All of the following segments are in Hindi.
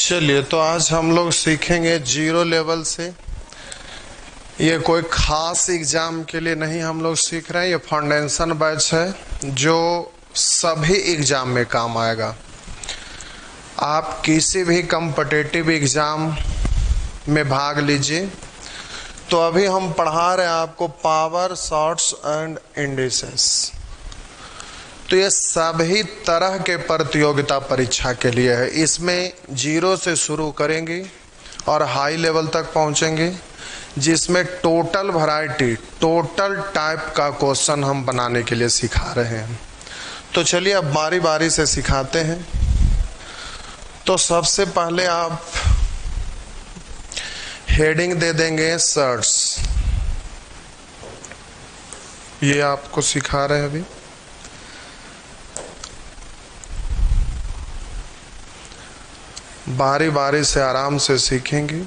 चलिए, तो आज हम लोग सीखेंगे जीरो लेवल से। ये कोई खास एग्जाम के लिए नहीं हम लोग सीख रहे हैं, ये फाउंडेशन बैच है जो सभी एग्जाम में काम आएगा। आप किसी भी कॉम्पिटिटिव एग्जाम में भाग लीजिए। तो अभी हम पढ़ा रहे हैं आपको पावर, शॉर्ट्स एंड इंडिसेस। तो ये सभी तरह के प्रतियोगिता परीक्षा के लिए है। इसमें जीरो से शुरू करेंगे और हाई लेवल तक पहुंचेंगे, जिसमें टोटल वैरायटी, टोटल टाइप का क्वेश्चन हम बनाने के लिए सिखा रहे हैं। तो चलिए अब बारी बारी से सिखाते हैं। तो सबसे पहले आप हेडिंग दे देंगे सर्ट्स। ये आपको सिखा रहे हैं अभी। बारी बारी से आराम से सीखेंगे।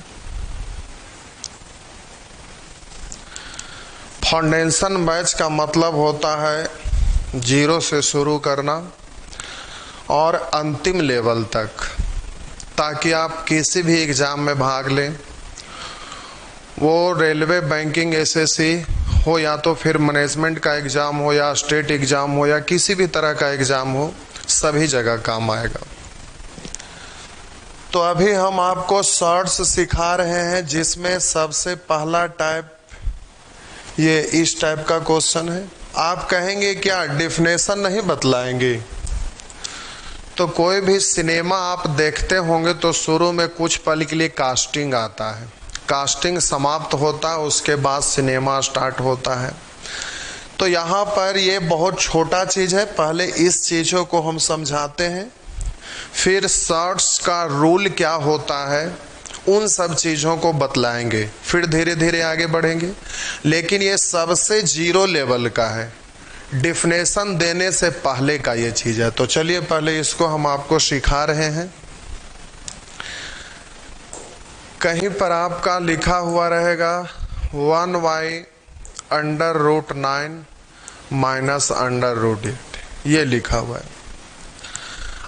फाउंडेशन बैच का मतलब होता है जीरो से शुरू करना और अंतिम लेवल तक, ताकि आप किसी भी एग्ज़ाम में भाग लें, वो रेलवे, बैंकिंग, एसएससी हो या तो फिर मैनेजमेंट का एग्ज़ाम हो या स्टेट एग्ज़ाम हो या किसी भी तरह का एग्ज़ाम हो, सभी जगह काम आएगा। तो अभी हम आपको शॉर्ट्स सिखा रहे हैं, जिसमें सबसे पहला टाइप ये इस टाइप का क्वेश्चन है। आप कहेंगे क्या डेफिनेशन नहीं बतलाएंगे? तो कोई भी सिनेमा आप देखते होंगे तो शुरू में कुछ पल के लिए कास्टिंग आता है, कास्टिंग समाप्त होता है, उसके बाद सिनेमा स्टार्ट होता है। तो यहाँ पर ये बहुत छोटा चीज़ है, पहले इस चीज़ों को हम समझाते हैं, फिर शॉर्ट्स का रूल क्या होता है उन सब चीज़ों को बतलाएंगे, फिर धीरे धीरे आगे बढ़ेंगे। लेकिन ये सबसे जीरो लेवल का है, डिफिनेशन देने से पहले का ये चीज़ है। तो चलिए पहले इसको हम आपको सिखा रहे हैं। कहीं पर आपका लिखा हुआ रहेगा 1y/√9 -√8, ये लिखा हुआ है।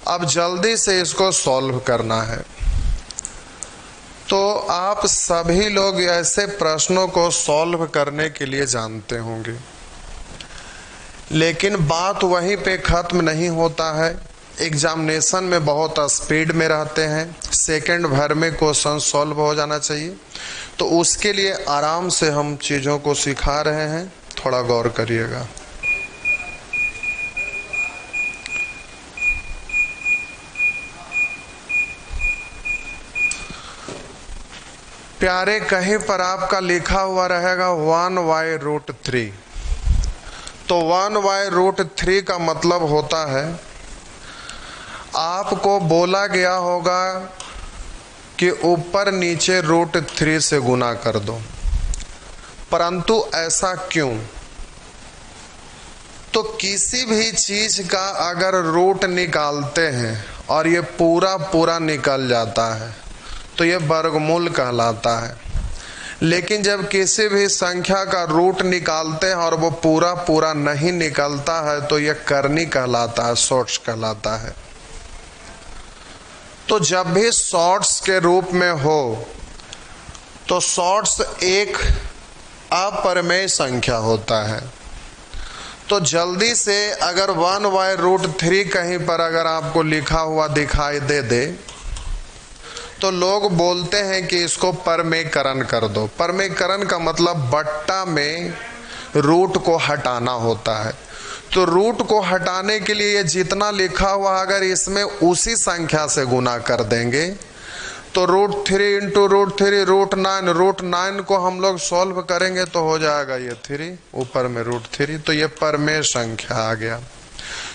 अब जल्दी से इसको सॉल्व करना है। तो आप सभी लोग ऐसे प्रश्नों को सॉल्व करने के लिए जानते होंगे, लेकिन बात वहीं पे ख़त्म नहीं होता है। एग्जामिनेशन में बहुत स्पीड में रहते हैं, सेकंड भर में क्वेश्चन सॉल्व हो जाना चाहिए। तो उसके लिए आराम से हम चीज़ों को सिखा रहे हैं, थोड़ा गौर करिएगा। प्यारे, कहीं पर आपका लिखा हुआ रहेगा 1y√3। तो 1y√3 का मतलब होता है, आपको बोला गया होगा कि ऊपर नीचे √3 से गुना कर दो, परंतु ऐसा क्यों? तो किसी भी चीज का अगर रूट निकालते हैं और ये पूरा निकल जाता है तो ये वर्गमूल कहलाता है। लेकिन जब किसी भी संख्या का रूट निकालते हैं और वो पूरा नहीं निकलता है तो ये करनी कहलाता है, शॉर्ट्स कहलाता है। तो जब भी शॉर्ट्स के रूप में हो तो शॉर्ट्स एक अपरिमेय संख्या होता है। तो जल्दी से अगर 1y√3 कहीं पर अगर आपको लिखा हुआ दिखाई दे तो लोग बोलते हैं कि इसको परमेयकरण कर दो। परमेयकरण का मतलब बट्टा में रूट को हटाना होता है। तो रूट को हटाने के लिए ये जितना लिखा हुआ अगर इसमें उसी संख्या से गुना कर देंगे तो √3 × √3 √9, √9 को हम लोग सॉल्व करेंगे तो हो जाएगा ये 3, ऊपर में √3। तो ये परमेय संख्या आ गया।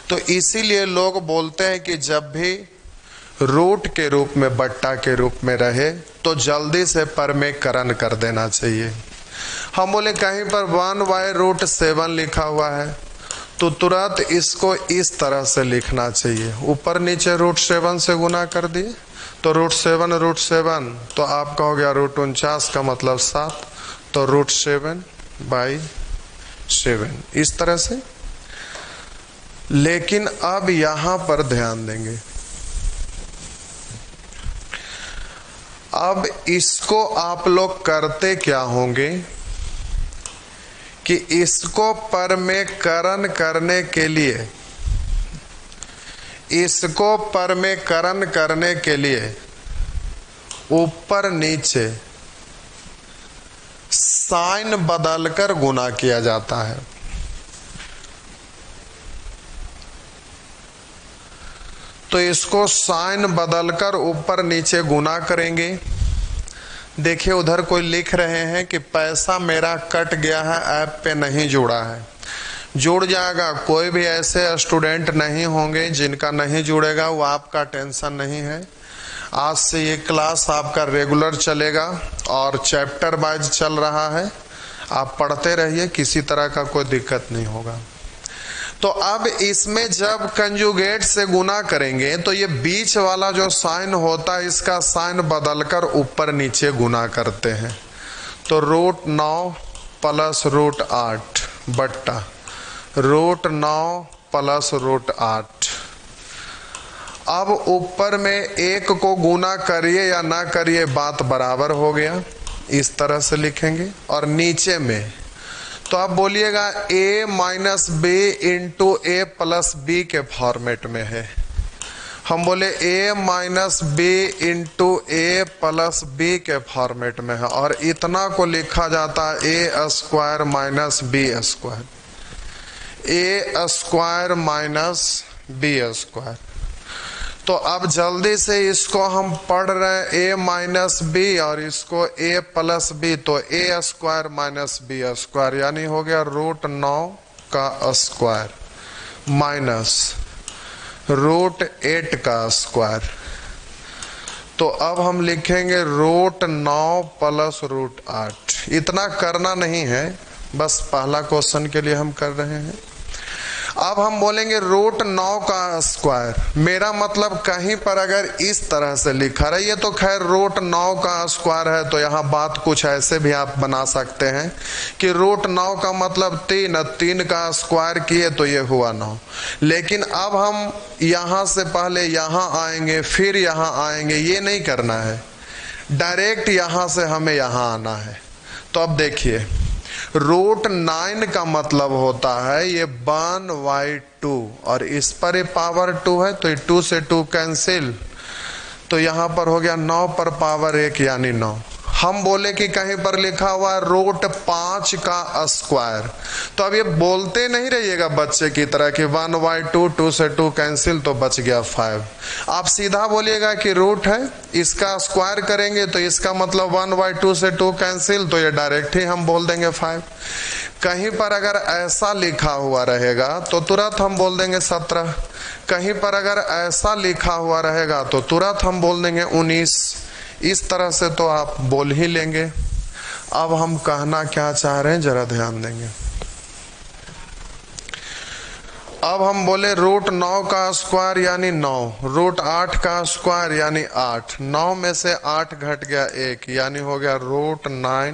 तो इसीलिए लोग बोलते हैं कि जब भी रूट के रूप में, बट्टा के रूप में रहे तो जल्दी से परमेयकरण कर देना चाहिए। हम बोले कहीं पर 1y√7 लिखा हुआ है तो तुरंत इसको इस तरह से लिखना चाहिए, ऊपर नीचे √7 से गुना कर दिए तो √7 तो आपका हो गया √49 का मतलब 7, तो √7/7 इस तरह से। लेकिन अब यहां पर ध्यान देंगे, अब इसको आप लोग करते क्या होंगे कि इसको परमेकरण करने के लिए, इसको परमेकरण करने के लिए ऊपर नीचे साइन बदलकर गुना किया जाता है। तो इसको साइन बदलकर ऊपर नीचे गुना करेंगे। देखिए उधर कोई लिख रहे हैं कि पैसा मेरा कट गया है, ऐप पे नहीं जुड़ा है। जुड़ जाएगा, कोई भी ऐसे स्टूडेंट नहीं होंगे जिनका नहीं जुड़ेगा, वो आपका टेंशन नहीं है। आज से ये क्लास आपका रेगुलर चलेगा और चैप्टर वाइज चल रहा है, आप पढ़ते रहिए, किसी तरह का कोई दिक्कत नहीं होगा। तो अब इसमें जब कंजुगेट से गुना करेंगे तो ये बीच वाला जो साइन होता है इसका साइन बदलकर ऊपर नीचे गुना करते हैं। तो √9 प्लस √8 बट्टा √9 प्लस √8। अब ऊपर में एक को गुना करिए या ना करिए बात बराबर हो गया, इस तरह से लिखेंगे। और नीचे में तो आप बोलिएगा a minus b into a plus b के फॉर्मेट में है। हम बोले a minus b into a plus b के फॉर्मेट में है, और इतना को लिखा जाता है a square minus b square, a square minus b square. तो अब जल्दी से इसको हम पढ़ रहे हैं a माइनस बी और इसको a प्लस बी, तो a square minus b square यानी हो गया √9 का स्क्वायर माइनस √8 का स्क्वायर। तो अब हम लिखेंगे √9 प्लस √8। इतना करना नहीं है, बस पहला क्वेश्चन के लिए हम कर रहे हैं। अब हम बोलेंगे √9 का स्क्वायर, मेरा मतलब कहीं पर अगर इस तरह से लिखा रहा है, ये तो खैर √9 का स्क्वायर है, तो यहाँ बात कुछ ऐसे भी आप बना सकते हैं कि √9 का मतलब 3 का स्क्वायर किए तो ये हुआ 9। लेकिन अब हम यहाँ से पहले यहाँ आएंगे फिर यहाँ आएंगे, ये नहीं करना है, डायरेक्ट यहाँ से हमें यहाँ आना है। तो अब देखिए √9 का मतलब होता है ये 1/2 और इस पर ये पावर 2 है, तो ये 2 से 2 कैंसिल, तो यहाँ पर हो गया 9 पर पावर 1 यानी 9। हम बोले कि कहीं पर लिखा हुआ है √5 का स्क्वायर, तो अब ये बोलते नहीं रहिएगा बच्चे की तरह कि 1/2, 2 से 2 कैंसिल तो बच गया 5। आप सीधा बोलिएगा कि रूट है, इसका स्क्वायर करेंगे तो इसका मतलब 1/2 से 2 कैंसिल, तो ये डायरेक्ट ही हम बोल देंगे 5। कहीं पर अगर ऐसा लिखा हुआ रहेगा तो तुरंत हम बोल देंगे 17। कहीं पर अगर ऐसा लिखा हुआ रहेगा तो तुरंत हम बोल देंगे 19। इस तरह से तो आप बोल ही लेंगे। अब हम कहना क्या चाह रहे हैं जरा ध्यान देंगे। अब हम बोले √9 का स्क्वायर यानी 9, √8 का स्क्वायर यानी 8, 9 में से 8 घट गया 1 यानी हो गया √9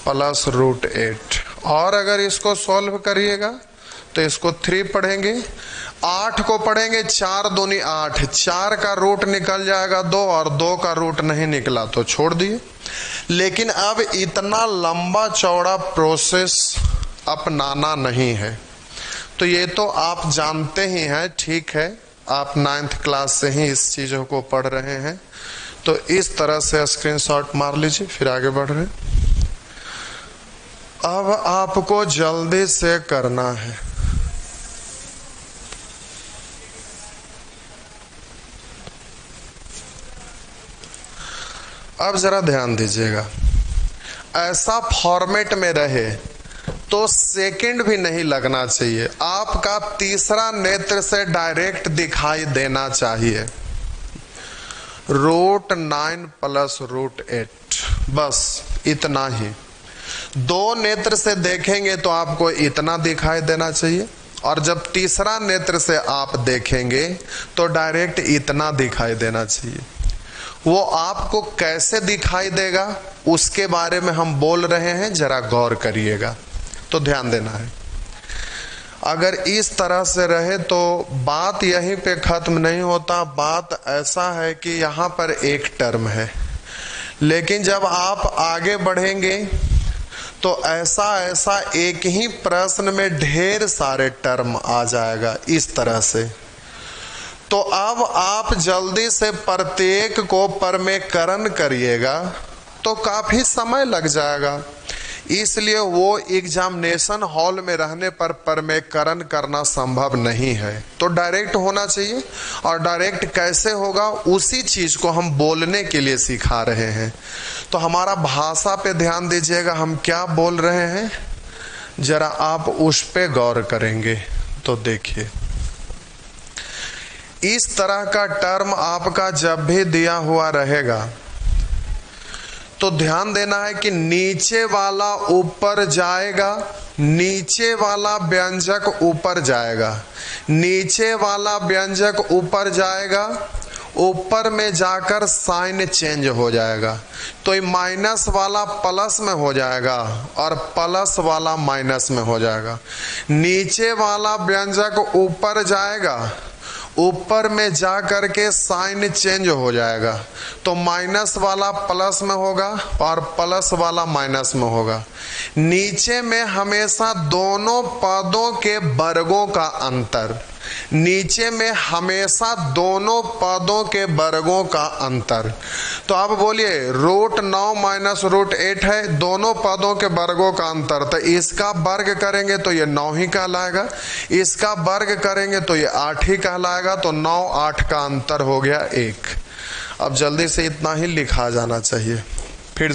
प्लस √8। और अगर इसको सॉल्व करिएगा तो इसको 3 पढ़ेंगे, 8 को पढ़ेंगे 4 दूनी 8, 4 का रूट निकल जाएगा 2 और 2 का रूट नहीं निकला तो छोड़ दिए। लेकिन अब इतना लंबा चौड़ा प्रोसेस अपनाना नहीं है, तो ये तो आप जानते ही हैं, ठीक है, आप 9th क्लास से ही इस चीज़ों को पढ़ रहे हैं। तो इस तरह से स्क्रीनशॉट मार लीजिए, फिर आगे बढ़ रहे हैं। अब आपको जल्दी से करना है। अब जरा ध्यान दीजिएगा, ऐसा फॉर्मेट में रहे तो सेकंड भी नहीं लगना चाहिए, आपका तीसरा नेत्र से डायरेक्ट दिखाई देना चाहिए। √9 प्लस √8, बस इतना ही। 2 नेत्र से देखेंगे तो आपको इतना दिखाई देना चाहिए, और जब तीसरा नेत्र से आप देखेंगे तो डायरेक्ट इतना दिखाई देना चाहिए। वो आपको कैसे दिखाई देगा उसके बारे में हम बोल रहे हैं, जरा गौर करिएगा। तो ध्यान देना है, अगर इस तरह से रहे तो बात यहीं पे खत्म नहीं होता। बात ऐसा है कि यहाँ पर एक टर्म है, लेकिन जब आप आगे बढ़ेंगे तो ऐसा ऐसा एक ही प्रश्न में ढेर सारे टर्म आ जाएगा इस तरह से। तो अब आप जल्दी से प्रत्येक को परमेकरण करिएगा तो काफी समय लग जाएगा, इसलिए वो एग्जामिनेशन हॉल में रहने पर परमेकरण करना संभव नहीं है। तो डायरेक्ट होना चाहिए, और डायरेक्ट कैसे होगा उसी चीज को हम बोलने के लिए सिखा रहे हैं। तो हमारा भाषा पे ध्यान दीजिएगा, हम क्या बोल रहे हैं जरा आप उस पे गौर करेंगे तो देखिए। इस तरह का टर्म आपका जब भी दिया हुआ रहेगा तो ध्यान देना है कि नीचे वाला ऊपर जाएगा, नीचे वाला व्यंजक ऊपर जाएगा, नीचे वाला व्यंजक ऊपर जाएगा, ऊपर में जाकर साइन चेंज हो जाएगा। तो ये माइनस वाला प्लस में हो जाएगा और प्लस वाला माइनस में हो जाएगा। नीचे वाला व्यंजक ऊपर जाएगा, ऊपर में जा करके साइन चेंज हो जाएगा। तो माइनस वाला प्लस में होगा और प्लस वाला माइनस में होगा। नीचे में हमेशा दोनों पदों के वर्गों का अंतर, नीचे में हमेशा दोनों पदों के वर्गों का अंतर। तो आप बोलिए √9 माइनस √8 है, दोनों पदों के वर्गों का अंतर। तो इसका वर्ग करेंगे तो ये 9 ही कहलाएगा, इसका वर्ग करेंगे तो ये 8 ही कहलाएगा। तो 9 8 का अंतर हो गया 1। अब जल्दी से इतना ही लिखा जाना चाहिए। फिर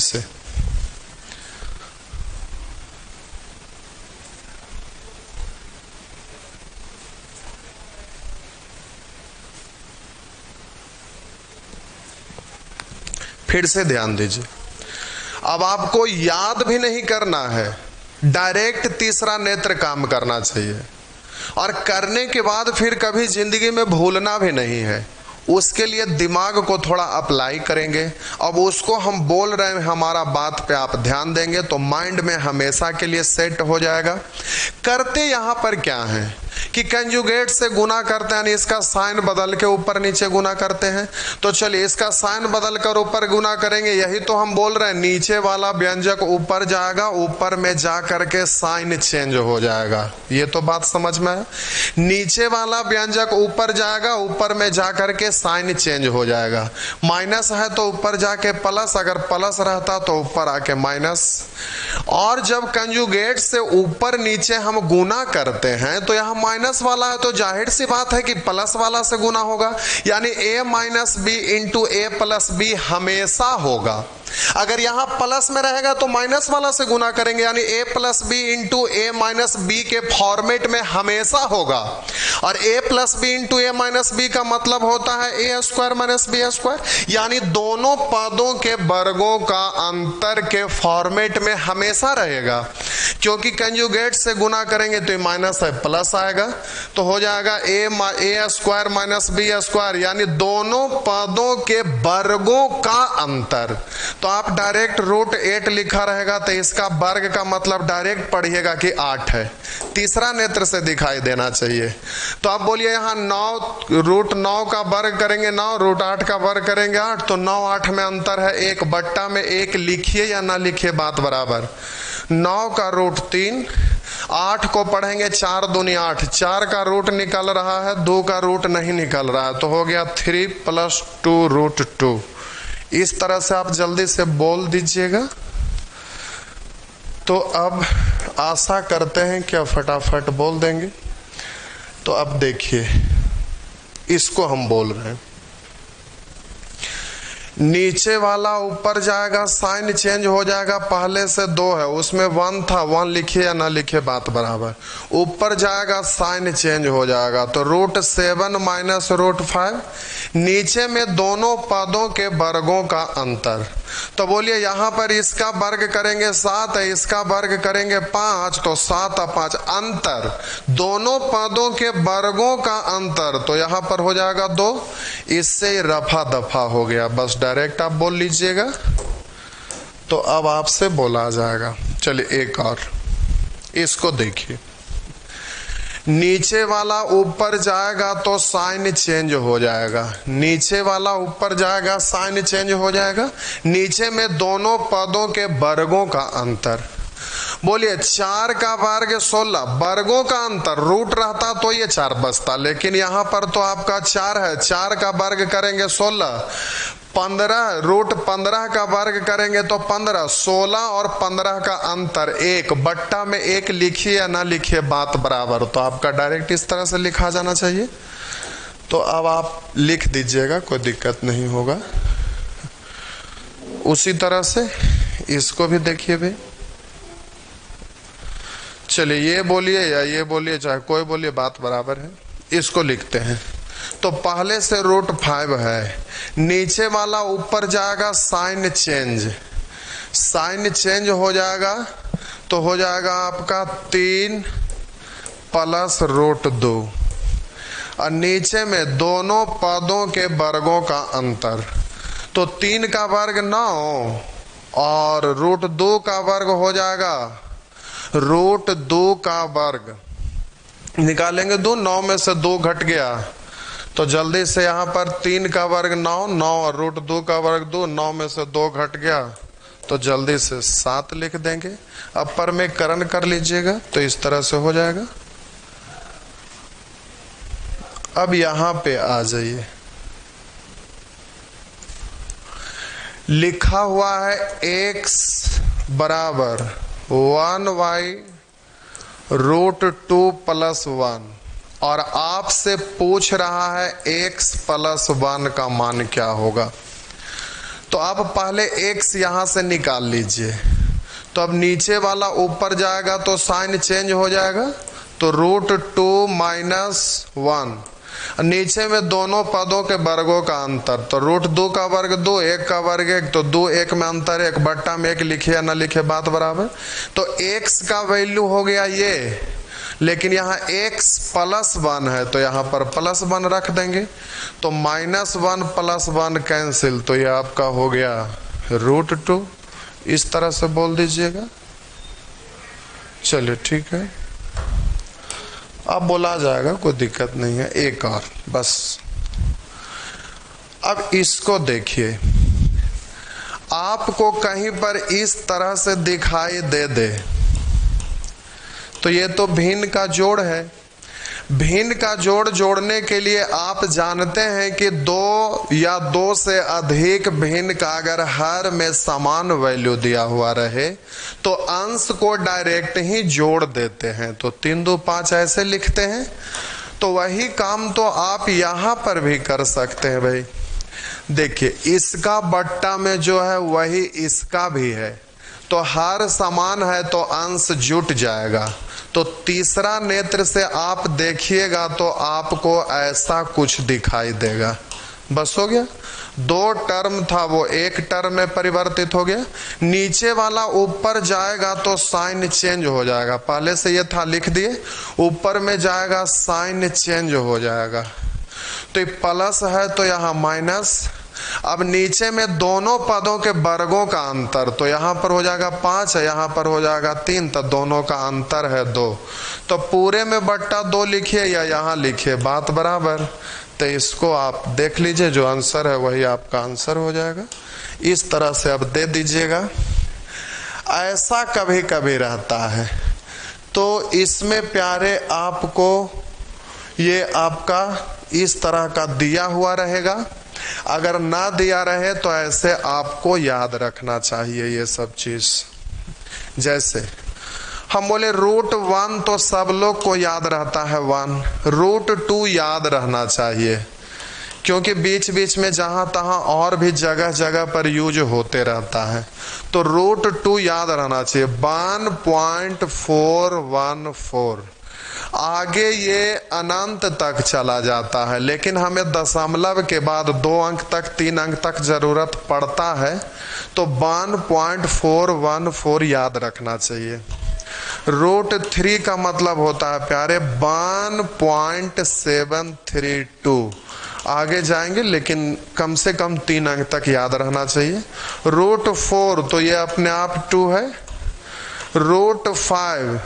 से ध्यान दीजिए। अब आपको याद भी नहीं करना है, डायरेक्ट तीसरा नेत्र काम करना चाहिए, और करने के बाद फिर कभी जिंदगी में भूलना भी नहीं है। उसके लिए दिमाग को थोड़ा अप्लाई करेंगे। अब उसको हम बोल रहे हैं, हमारा बात पे आप ध्यान देंगे तो माइंड में हमेशा के लिए सेट हो जाएगा। करते यहाँ पर क्या है कि कंजुगेट से गुना करते हैं, इसका साइन बदल के ऊपर नीचे गुना करते हैं। तो चलिए इसका साइन बदल कर ऊपर गुना करेंगे, यही तो हम बोल रहे हैं। नीचे वाला व्यंजक ऊपर जाएगा, ऊपर में जा करके साइन चेंज हो जाएगा। ये तो बात समझ में है। नीचे वाला व्यंजक ऊपर जाएगा, ऊपर में जा करके साइन चेंज हो जाएगा। माइनस है तो ऊपर जाके प्लस, अगर प्लस रहता तो ऊपर आके माइनस। और जब कंजुगेट से ऊपर नीचे हम गुना करते हैं तो यहाँ माइनस वाला है, तो जाहिर सी बात है कि प्लस वाला से गुना होगा, यानी a minus b into a plus b हमेशा होगा। अगर यहां प्लस में रहेगा तो माइनस वाला से गुना करेंगे, यानी a plus b into a minus b के फॉर्मेट में हमेशा होगा। और a plus b into a minus b का मतलब होता है a square minus b square, यानी दोनों पदों के वर्गों का अंतर के फॉर्मेट में हमेशा रहेगा। क्योंकि कंजुगेट से गुना करेंगे तो ये माइनस है प्लस आएगा, तो हो जाएगा ए स्क्वायर माइनस बी स्क्वायर, यानी दोनों पदों के वर्गों का अंतर। तो आप डायरेक्ट √8 लिखा रहेगा तो इसका वर्ग का मतलब डायरेक्ट पढ़िएगा कि 8 है, तीसरा नेत्र से दिखाई देना चाहिए। तो आप बोलिए यहाँ 9 √9 का वर्ग करेंगे 9, √8 का वर्ग करेंगे 8, तो 9 8 में अंतर है 1 बट्टा में 1 लिखिए या ना लिखिए बात बराबर। 9 का √3, 8 को पढ़ेंगे 4 दूनी 8, 4 का रूट निकल रहा है, 2 का रूट नहीं निकल रहा है, तो हो गया 3 + 2 √2। इस तरह से आप जल्दी से बोल दीजिएगा। तो अब आशा करते हैं कि आप फटाफट बोल देंगे। तो अब देखिए इसको हम बोल रहे हैं, नीचे वाला ऊपर जाएगा, साइन चेंज हो जाएगा। पहले से 2 है, उसमें 1 था, 1 लिखिए या ना लिखिए बात बराबर। ऊपर जाएगा साइन चेंज हो जाएगा, तो √7 माइनस √5। नीचे में दोनों पदों के वर्गों का अंतर। तो बोलिए यहाँ पर इसका वर्ग करेंगे 7 है, इसका वर्ग करेंगे 5, तो 7 और 5 अंतर, दोनों पदों के वर्गों का अंतर। तो यहाँ पर हो जाएगा 2, इससे रफा दफा हो गया। बस डायरेक्ट आप बोल लीजिएगा तो अब आपसे बोला जाएगा। चलिए एक और, इसको देखिए। नीचे वाला ऊपर जाएगा तो साइन चेंज हो जाएगा, नीचे वाला ऊपर जाएगा साइन चेंज हो जाएगा। नीचे में दोनों पदों के वर्गों का अंतर, बोलिए 4 का वर्ग 16, वर्गों का अंतर, रूट रहता तो ये 4 बचता, लेकिन यहां पर तो आपका 4 है, 4 का वर्ग करेंगे 16, 15 रूट 15 का वर्ग करेंगे तो 15, 16 और 15 का अंतर 1, बट्टा में 1 लिखिए या ना लिखिए बात बराबर। तो आपका डायरेक्ट इस तरह से लिखा जाना चाहिए। तो अब आप लिख दीजिएगा, कोई दिक्कत नहीं होगा। उसी तरह से इसको भी देखिए भाई, चलिए ये बोलिए या ये बोलिए, चाहे कोई बोलिए, बात बराबर है। इसको लिखते हैं। तो पहले से √5 है, नीचे वाला ऊपर जाएगा साइन चेंज, साइन चेंज हो जाएगा तो हो जाएगा आपका 3 प्लस √2, और नीचे में दोनों पदों के वर्गों का अंतर। तो 3 का वर्ग 9 और √2 का वर्ग हो जाएगा √2 का वर्ग, निकालेंगे 2, 9 में से 2 घट गया तो जल्दी से यहाँ पर 3 का वर्ग 9, 9 और √2 का वर्ग 2, 9 में से 2 घट गया तो जल्दी से 7 लिख देंगे। अपर में करण कर लीजिएगा तो इस तरह से हो जाएगा। अब यहाँ पे आ जाइए, लिखा हुआ है x बराबर 1y √2 + 1, और आपसे पूछ रहा है x + 1 का मान क्या होगा। तो आप पहले x यहां से निकाल लीजिए। तो अब नीचे वाला ऊपर जाएगा तो साइन चेंज हो जाएगा, तो √2 - 1, नीचे में दोनों पदों के वर्गों का अंतर, तो √2 का वर्ग 2, 1 का वर्ग 1, तो 2 1 में अंतर 1, बट्टा में 1 लिखे या ना लिखे बात बराबर। तो x का वैल्यू हो गया ये, लेकिन यहाँ x + 1 है तो यहाँ पर +1 रख देंगे, तो -1 + 1 कैंसिल, तो ये आपका हो गया √2, इस तरह से बोल दीजिएगा। चलिए ठीक है, अब बोला जाएगा, कोई दिक्कत नहीं है। एक और बस, अब इसको देखिए, आपको कहीं पर इस तरह से दिखाई दे तो ये तो भिन्न का जोड़ है। भिन्न का जोड़ जोड़ने के लिए आप जानते हैं कि 2 या 2 से अधिक भिन्न का अगर हर में समान वैल्यू दिया हुआ रहे तो अंश को डायरेक्ट ही जोड़ देते हैं, तो 3 2 5 ऐसे लिखते हैं। तो वही काम तो आप यहाँ पर भी कर सकते हैं भाई। देखिए, इसका बट्टा में जो है वही इसका भी है, तो हर समान है तो अंश जुट जाएगा। तो तीसरा नेत्र से आप देखिएगा तो आपको ऐसा कुछ दिखाई देगा। बस हो गया, 2 टर्म था वो 1 टर्म में परिवर्तित हो गया। नीचे वाला ऊपर जाएगा तो साइन चेंज हो जाएगा, पहले से ये था लिख दिए, ऊपर में जाएगा साइन चेंज हो जाएगा। तो ये प्लस है तो यहाँ माइनस। अब नीचे में दोनों पदों के वर्गों का अंतर, तो यहाँ पर हो जाएगा 5 है, यहाँ पर हो जाएगा 3, तो दोनों का अंतर है 2, तो पूरे में बट्टा 2 लिखिए या यहाँ लिखिए, बात बराबर। तो इसको आप देख लीजिए, जो आंसर है वही आपका आंसर हो जाएगा। इस तरह से अब दे दीजिएगा। ऐसा कभी कभी रहता है तो इसमें प्यारे आपको ये आपका इस तरह का दिया हुआ रहेगा, अगर ना दिया रहे तो ऐसे आपको याद रखना चाहिए ये सब चीज। जैसे हम बोले √1 तो सब लोग को याद रहता है 1, √2 याद रहना चाहिए, क्योंकि बीच बीच में जहां तहां और भी जगह जगह पर यूज होते रहता है, तो √2 याद रहना चाहिए। 1.414, आगे ये अनंत तक चला जाता है, लेकिन हमें दशमलव के बाद 2 अंक तक 3 अंक तक जरूरत पड़ता है, तो 1.414 याद रखना चाहिए। √3 का मतलब होता है प्यारे 1.732, आगे जाएंगे लेकिन कम से कम 3 अंक तक याद रहना चाहिए। √4 तो ये अपने आप 2 है, √5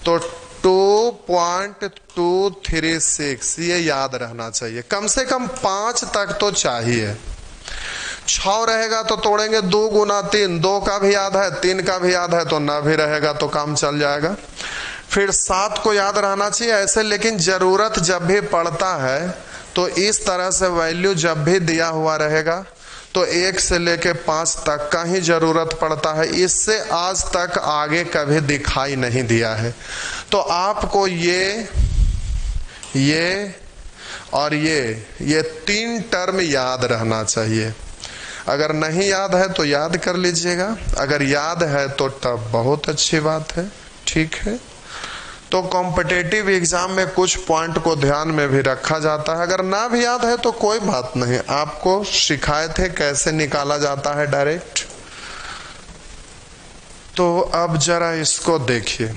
तो 2.236 ये याद रहना चाहिए, कम से कम 5 तक तो चाहिए। 6 रहेगा तो तोड़ेंगे 2 गुना 3, 2 का भी याद है 3 का भी याद है तो ना भी रहेगा तो काम चल जाएगा। फिर 7 को याद रहना चाहिए ऐसे, लेकिन जरूरत जब भी पड़ता है तो इस तरह से वैल्यू जब भी दिया हुआ रहेगा तो 1 से लेके 5 तक का ही जरूरत पड़ता है, इससे आज तक आगे कभी दिखाई नहीं दिया है। तो आपको ये और ये 3 टर्म याद रहना चाहिए। अगर नहीं याद है तो याद कर लीजिएगा, अगर याद है तो तब बहुत अच्छी बात है, ठीक है। तो कॉम्पिटिटिव एग्जाम में कुछ पॉइंट को ध्यान में भी रखा जाता है, अगर ना भी याद है तो कोई बात नहीं, आपको सिखाए थे कैसे निकाला जाता है डायरेक्ट। तो अब जरा इसको देखिए,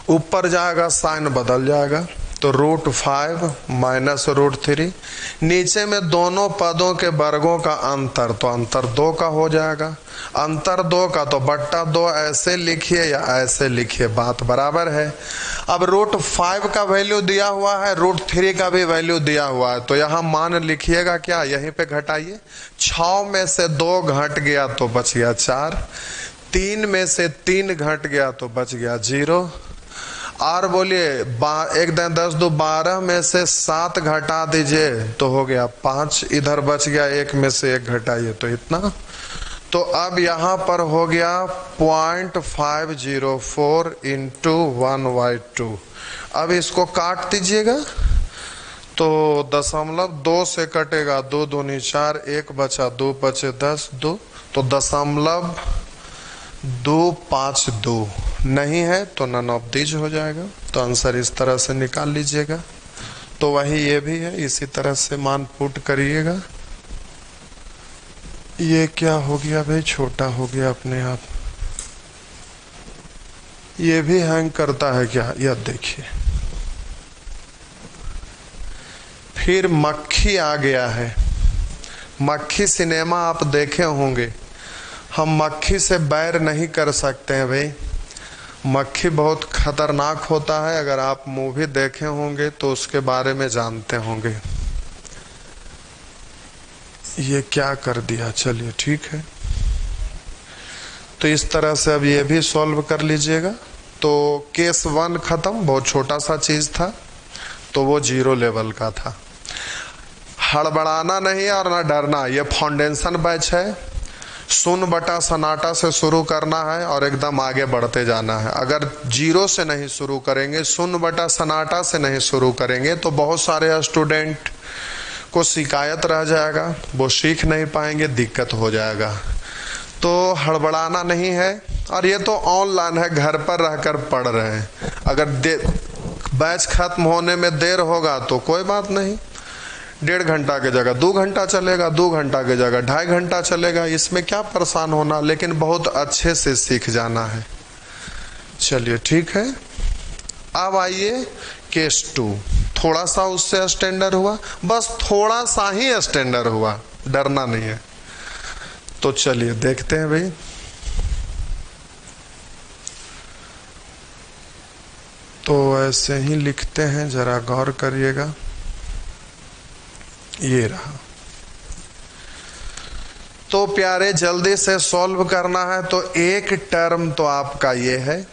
ऊपर जाएगा साइन बदल जाएगा तो √5 माइनस √3, नीचे में दोनों पदों के वर्गों का अंतर, तो अंतर 2 का हो जाएगा, अंतर 2 का तो बट्टा 2 ऐसे लिखिए या ऐसे लिखिए, बात बराबर है। अब √5 का वैल्यू दिया हुआ है, √3 का भी वैल्यू दिया हुआ है, तो यहाँ मान लिखिएगा क्या, यहीं पे घटाइए। 6 में से 2 घट गया तो बच गया 4, 3 में से 3 घट गया तो बच गया 0, और बोलिए 1 10 2 12 में से 7 घटा दीजिए तो हो गया 5, इधर बच गया 1 में से 1 घटाइए तो इतना। तो अब यहाँ पर हो गया 0.504 इंटू 1/2। अब इसको काट दीजिएगा तो 0.2 से कटेगा, 2 दूनी 4, 1 बचा 2 बचे 10, 2 तो 0.252 नहीं है तो नन ऑफ दीज हो जाएगा। तो आंसर इस तरह से निकाल लीजिएगा। तो वही ये भी है, इसी तरह से मान पुट करिएगा। ये क्या हो गया भाई, छोटा हो गया अपने आप, ये भी हैंग करता है क्या, यह देखिए। फिर मक्खी आ गया है, मक्खी सिनेमा आप देखे होंगे, हम मक्खी से बैर नहीं कर सकते हैं भाई, मक्खी बहुत खतरनाक होता है, अगर आप मूवी देखे होंगे तो उसके बारे में जानते होंगे। ये क्या कर दिया, चलिए ठीक है। तो इस तरह से अब ये भी सॉल्व कर लीजिएगा। तो केस 1 खत्म, बहुत छोटा सा चीज था तो वो 0 लेवल का था। हड़बड़ाना नहीं और ना डरना, ये फाउंडेशन बैच है, सुन बटा सन्नाटा से शुरू करना है और एकदम आगे बढ़ते जाना है। अगर 0 से नहीं शुरू करेंगे, सुन बटा सन्नाटा से नहीं शुरू करेंगे तो बहुत सारे स्टूडेंट को शिकायत रह जाएगा, वो सीख नहीं पाएंगे, दिक्कत हो जाएगा। तो हड़बड़ाना नहीं है, और ये तो ऑनलाइन है, घर पर रहकर पढ़ रहे हैं। अगर बैच खत्म होने में देर होगा तो कोई बात नहीं, 1.5 घंटा की जगह 2 घंटा चलेगा, 2 घंटा की जगह 2.5 घंटा चलेगा, इसमें क्या परेशान होना, लेकिन बहुत अच्छे से सीख जाना है। चलिए ठीक है। अब आइए केस 2, थोड़ा सा उससे स्टैंडर्ड हुआ, बस थोड़ा सा ही स्टैंडर्ड हुआ, डरना नहीं है। तो चलिए देखते हैं भाई। तो ऐसे ही लिखते हैं, जरा गौर करिएगा। ये रहा। तो प्यारे जल्दी से सॉल्व करना है। तो एक टर्म तो आपका ये है,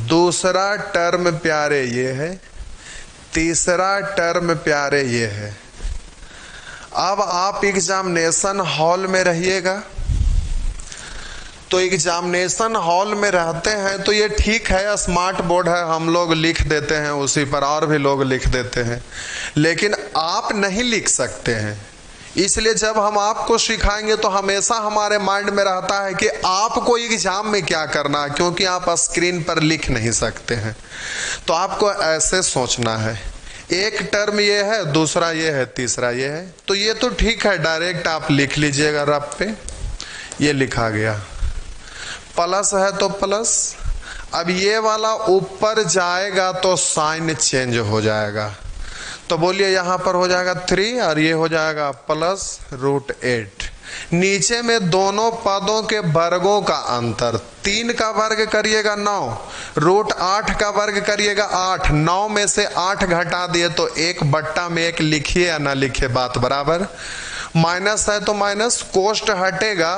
दूसरा टर्म प्यारे ये है, तीसरा टर्म प्यारे ये है। अब आप एग्जामिनेशन हॉल में रहिएगा, तो एग्जामिनेशन हॉल में रहते हैं तो ये ठीक है, स्मार्ट बोर्ड है, हम लोग लिख देते हैं उसी पर, और भी लोग लिख देते हैं, लेकिन आप नहीं लिख सकते हैं। इसलिए जब हम आपको सिखाएंगे तो हमेशा हमारे माइंड में रहता है कि आपको एग्जाम में क्या करना है, क्योंकि आप स्क्रीन पर लिख नहीं सकते हैं। तो आपको ऐसे सोचना है, एक टर्म ये है, दूसरा ये है, तीसरा ये है। तो ये तो ठीक है, डायरेक्ट आप लिख लीजिएगा रफ पे, ये लिखा गया। प्लस है तो प्लस, अब ये वाला ऊपर जाएगा तो साइन चेंज हो जाएगा। तो बोलिए यहाँ पर हो जाएगा 3 और ये हो जाएगा +√8। नीचे में दोनों पदों के वर्गों का अंतर, 3 का वर्ग करिएगा 9, रूट 8 का वर्ग करिएगा 8, 9 में से 8 घटा दिए तो 1/1 लिखिए या ना लिखिए, बात बराबर। माइनस है तो माइनस, कोष्ट हटेगा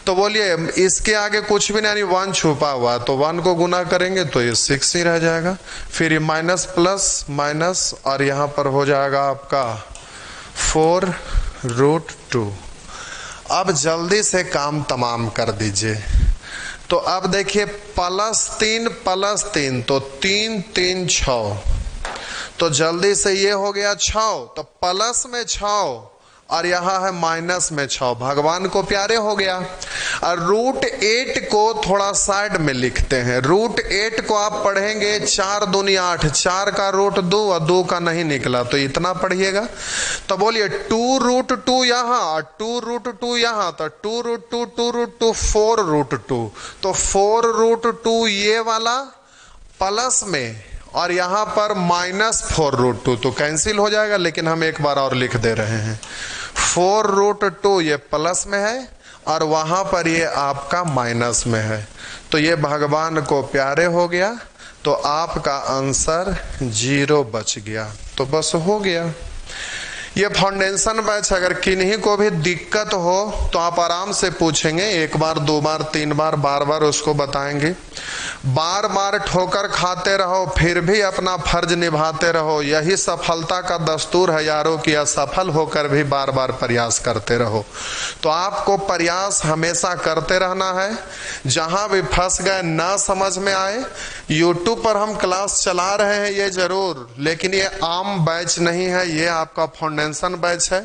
तो बोलिए इसके आगे कुछ भी नहीं, 1 छुपा हुआ, तो 1 को गुना करेंगे तो ये 6 ही रह जाएगा। फिर ये माइनस प्लस माइनस और यहाँ पर हो जाएगा आपका 4√2। अब जल्दी से काम तमाम कर दीजिए। तो अब देखिए +3 तो 3 3 6, तो जल्दी से ये हो गया 6, तो प्लस में 6 और यहाँ है माइनस में 6, भगवान को प्यारे हो गया। और √8 को थोड़ा साइड में लिखते हैं। √8 को आप पढ़ेंगे 4 दूनी 8, 4 का √2 और 2 का नहीं निकला तो इतना पढ़िएगा। तो बोलिए 2√2 यहाँ और 2√2 यहाँ, तो 2√2 2√2 4√2, तो 4√2 ये वाला प्लस में और यहाँ पर -4√2, तो कैंसिल हो जाएगा, लेकिन हम एक बार और लिख दे रहे हैं। 4√2 ये प्लस में है और वहाँ पर ये आपका माइनस में है, तो ये भगवान को प्यारे हो गया, तो आपका आंसर 0 बच गया। तो बस हो गया। ये फाउंडेशन बैच, अगर किन्हीं को भी दिक्कत हो तो आप आराम से पूछेंगे, 1 बार 2 बार 3 बार बार बार उसको बताएंगे। बार बार ठोकर खाते रहो फिर भी अपना फर्ज निभाते रहो, यही सफलता का दस्तूर है यारों कि असफल होकर भी बार बार प्रयास करते रहो। तो आपको प्रयास हमेशा करते रहना है। जहां भी फंस गए ना समझ में आए, यूट्यूब पर हम क्लास चला रहे हैं ये जरूर, लेकिन ये आम बैच नहीं है, ये आपका फाउंडेशन बैच है।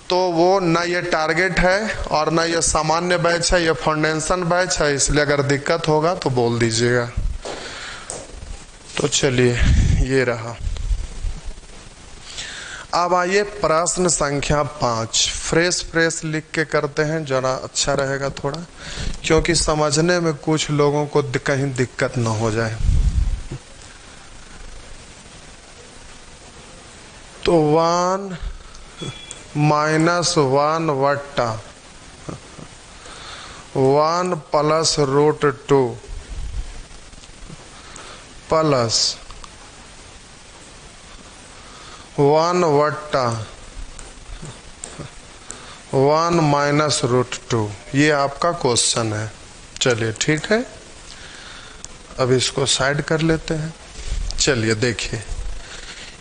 तो वो न ये टारगेट है और न ये सामान्य बैच है, ये फाउंडेशन बैच है, इसलिए अगर दिक्कत होगा तो बोल दीजिएगा। तो चलिए ये रहा। अब आइए प्रश्न संख्या 5, फ्रेश लिख के करते हैं, जरा अच्छा रहेगा थोड़ा, क्योंकि समझने में कुछ लोगों को कहीं दिक्कत न हो जाए। तो 1 -1 वट्टा 1 + √2 प्लस 1 वट्टा 1 - √2, ये आपका क्वेश्चन है। चलिए ठीक है, अब इसको साइड कर लेते हैं। चलिए देखिए,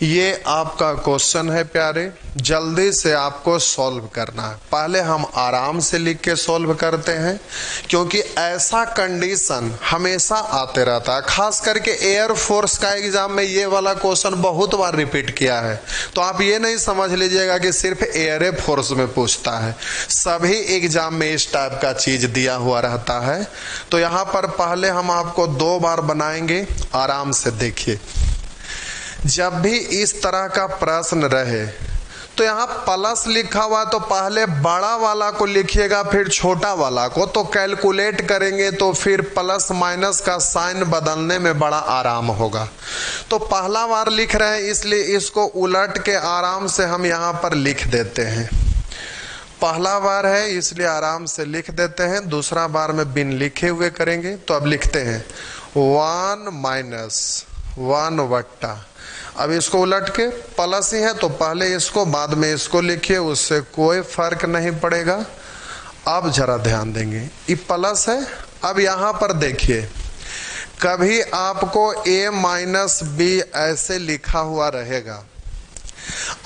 ये आपका क्वेश्चन है प्यारे, जल्दी से आपको सॉल्व करना है। पहले हम आराम से लिख के सॉल्व करते हैं, क्योंकि ऐसा कंडीशन हमेशा आते रहता है। खास करके एयरफोर्स का एग्जाम में ये वाला क्वेश्चन बहुत बार रिपीट किया है। तो आप ये नहीं समझ लीजिएगा कि सिर्फ एयर फोर्स में पूछता है, सभी एग्जाम में इस टाइप का चीज दिया हुआ रहता है। तो यहाँ पर पहले हम आपको 2 बार बनाएंगे, आराम से देखिए। जब भी इस तरह का प्रश्न रहे तो यहाँ प्लस लिखा हुआ, तो पहले बड़ा वाला को लिखिएगा फिर छोटा वाला को, तो कैलकुलेट करेंगे तो फिर प्लस माइनस का साइन बदलने में बड़ा आराम होगा। तो पहला बार लिख रहे हैं इसलिए इसको उलट के आराम से हम यहाँ पर लिख देते हैं। पहला बार है इसलिए आराम से लिख देते हैं, दूसरा बार में बिन लिखे हुए करेंगे। तो अब लिखते हैं 1 - 1 वट्टा, अब इसको उलट के प्लस ही है तो पहले इसको बाद में इसको लिखिए, उससे कोई फर्क नहीं पड़ेगा। अब जरा ध्यान देंगे, ये प्लस है। अब यहाँ पर देखिए, कभी आपको a - b ऐसे लिखा हुआ रहेगा,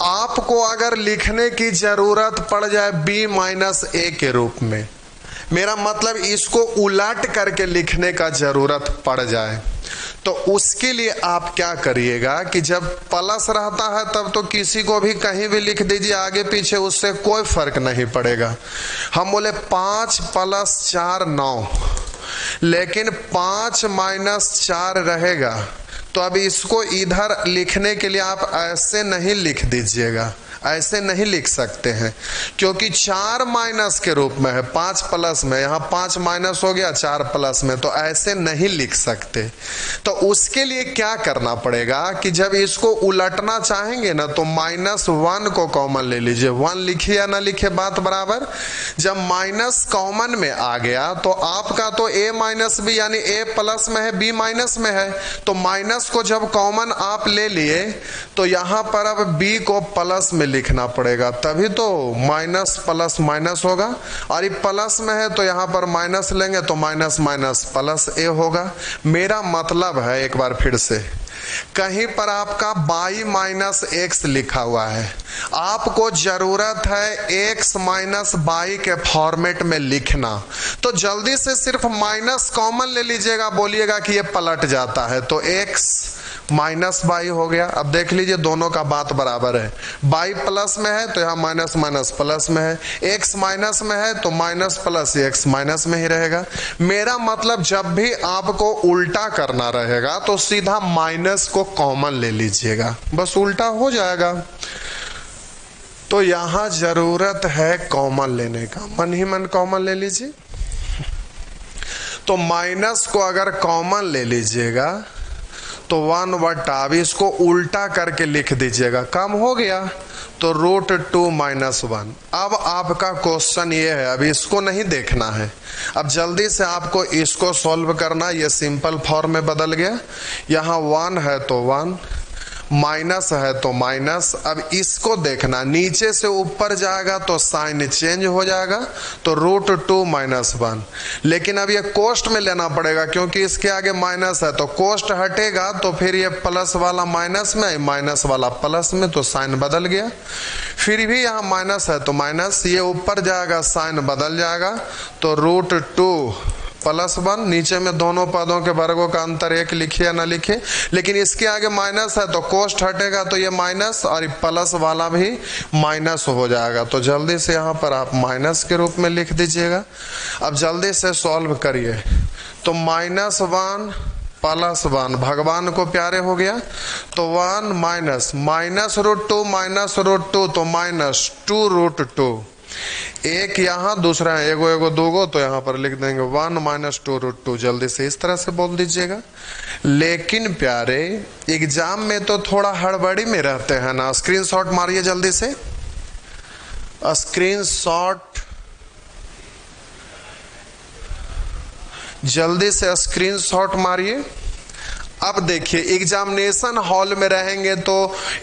आपको अगर लिखने की जरूरत पड़ जाए b - a के रूप में, मेरा मतलब इसको उलट करके लिखने का जरूरत पड़ जाए, तो उसके लिए आप क्या करिएगा कि जब प्लस रहता है तब तो किसी को भी कहीं भी लिख दीजिए आगे पीछे, उससे कोई फर्क नहीं पड़ेगा। हम बोले 5 + 4 9, लेकिन 5 - 4 रहेगा। तो अब इसको इधर लिखने के लिए आप ऐसे नहीं लिख दीजिएगा, ऐसे नहीं लिख सकते हैं, क्योंकि 4 माइनस के रूप में है, 5 प्लस में, यहाँ 5 माइनस हो गया 4 प्लस में, तो ऐसे नहीं लिख सकते। तो उसके लिए क्या करना पड़ेगा कि जब इसको उलटना चाहेंगे ना तो -1 को कॉमन ले लीजिए। 1 लिखिए या ना लिखिए बात बराबर। जब माइनस कॉमन में आ गया तो आपका तो a माइनस बी यानी a प्लस में है b माइनस में है, तो माइनस को जब कॉमन आप ले लिए तो यहां पर अब b को प्लस में लिखना पड़ेगा, तभी तो माइनस प्लस माइनस होगा। और ये प्लस में है तो यहां पर माइनस लेंगे तो माइनस माइनस प्लस a होगा। मेरा मतलब है, एक बार फिर से, कहीं पर आपका y माइनस एक्स लिखा हुआ है, आपको जरूरत है x माइनस y के फॉर्मेट में लिखना, तो जल्दी से सिर्फ माइनस कॉमन ले लीजिएगा, बोलिएगा कि ये पलट जाता है, तो x माइनस y हो गया। अब देख लीजिए दोनों का बात बराबर है, y प्लस में है तो यहाँ माइनस माइनस प्लस में है, x माइनस में है तो माइनस प्लस x माइनस में ही रहेगा। मेरा मतलब जब भी आपको उल्टा करना रहेगा तो सीधा माइनस को कॉमन ले लीजिएगा, बस उल्टा हो जाएगा। तो यहां जरूरत है कॉमन लेने का, मन ही मन कॉमन ले लीजिए। तो माइनस को अगर कॉमन ले लीजिएगा तो 1/, अब इसको उल्टा करके लिख दीजिएगा, कम हो गया तो √2 - 1। अब आपका क्वेश्चन ये है, अब इसको नहीं देखना है, अब जल्दी से आपको इसको सॉल्व करना। ये सिंपल फॉर्म में बदल गया, यहाँ 1 है तो 1, माइनस है तो माइनस। अब इसको देखना, नीचे से ऊपर जाएगा तो साइन चेंज हो जाएगा, तो √2 - 1। लेकिन अब ये कोष्ट में लेना पड़ेगा, क्योंकि इसके आगे माइनस है, तो कोष्ट हटेगा तो फिर ये प्लस वाला माइनस में, माइनस वाला प्लस में, तो साइन बदल गया। फिर भी यहाँ माइनस है तो माइनस, ये ऊपर जाएगा साइन बदल जाएगा, तो √2 + 1। नीचे में दोनों पदों के वर्गों का अंतर 1 लिखिए या ना लिखिए, लेकिन इसके आगे माइनस है तो कोष्ट हटेगा तो ये माइनस, और ये प्लस वाला भी माइनस हो जाएगा, तो जल्दी से यहाँ पर आप माइनस के रूप में लिख दीजिएगा। अब जल्दी से सॉल्व करिए, तो -1 + 1 भगवान को प्यारे हो गया, तो 1 माइनस -√2 -√2 तो -2√2, एक यहाँ दूसरा है, एगो एगो दूगो, तो यहाँ पर लिख देंगे 1 - 2√2। जल्दी से इस तरह से बोल दीजिएगा। लेकिन प्यारे एग्जाम में तो थोड़ा हड़बड़ी में रहते हैं ना, स्क्रीनशॉट मारिए जल्दी से, स्क्रीनशॉट, जल्दी से स्क्रीनशॉट मारिए। अब देखिए एग्जामिनेशन हॉल में रहेंगे तो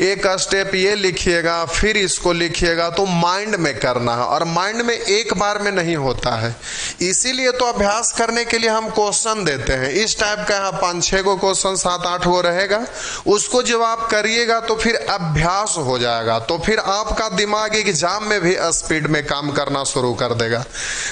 एक स्टेप ये लिखिएगा, फिर इसको लिखिएगा, तो माइंड में करना है, और माइंड में एक बार में नहीं होता है। इसीलिए तो अभ्यास करने के लिए हम क्वेश्चन देते हैं, इस टाइप का यहाँ 5-6 गो क्वेश्चन, 7-8 गो रहेगा, उसको जब आप करिएगा तो फिर अभ्यास हो जाएगा, तो फिर आपका दिमाग एग्जाम में भी स्पीड में काम करना शुरू कर देगा।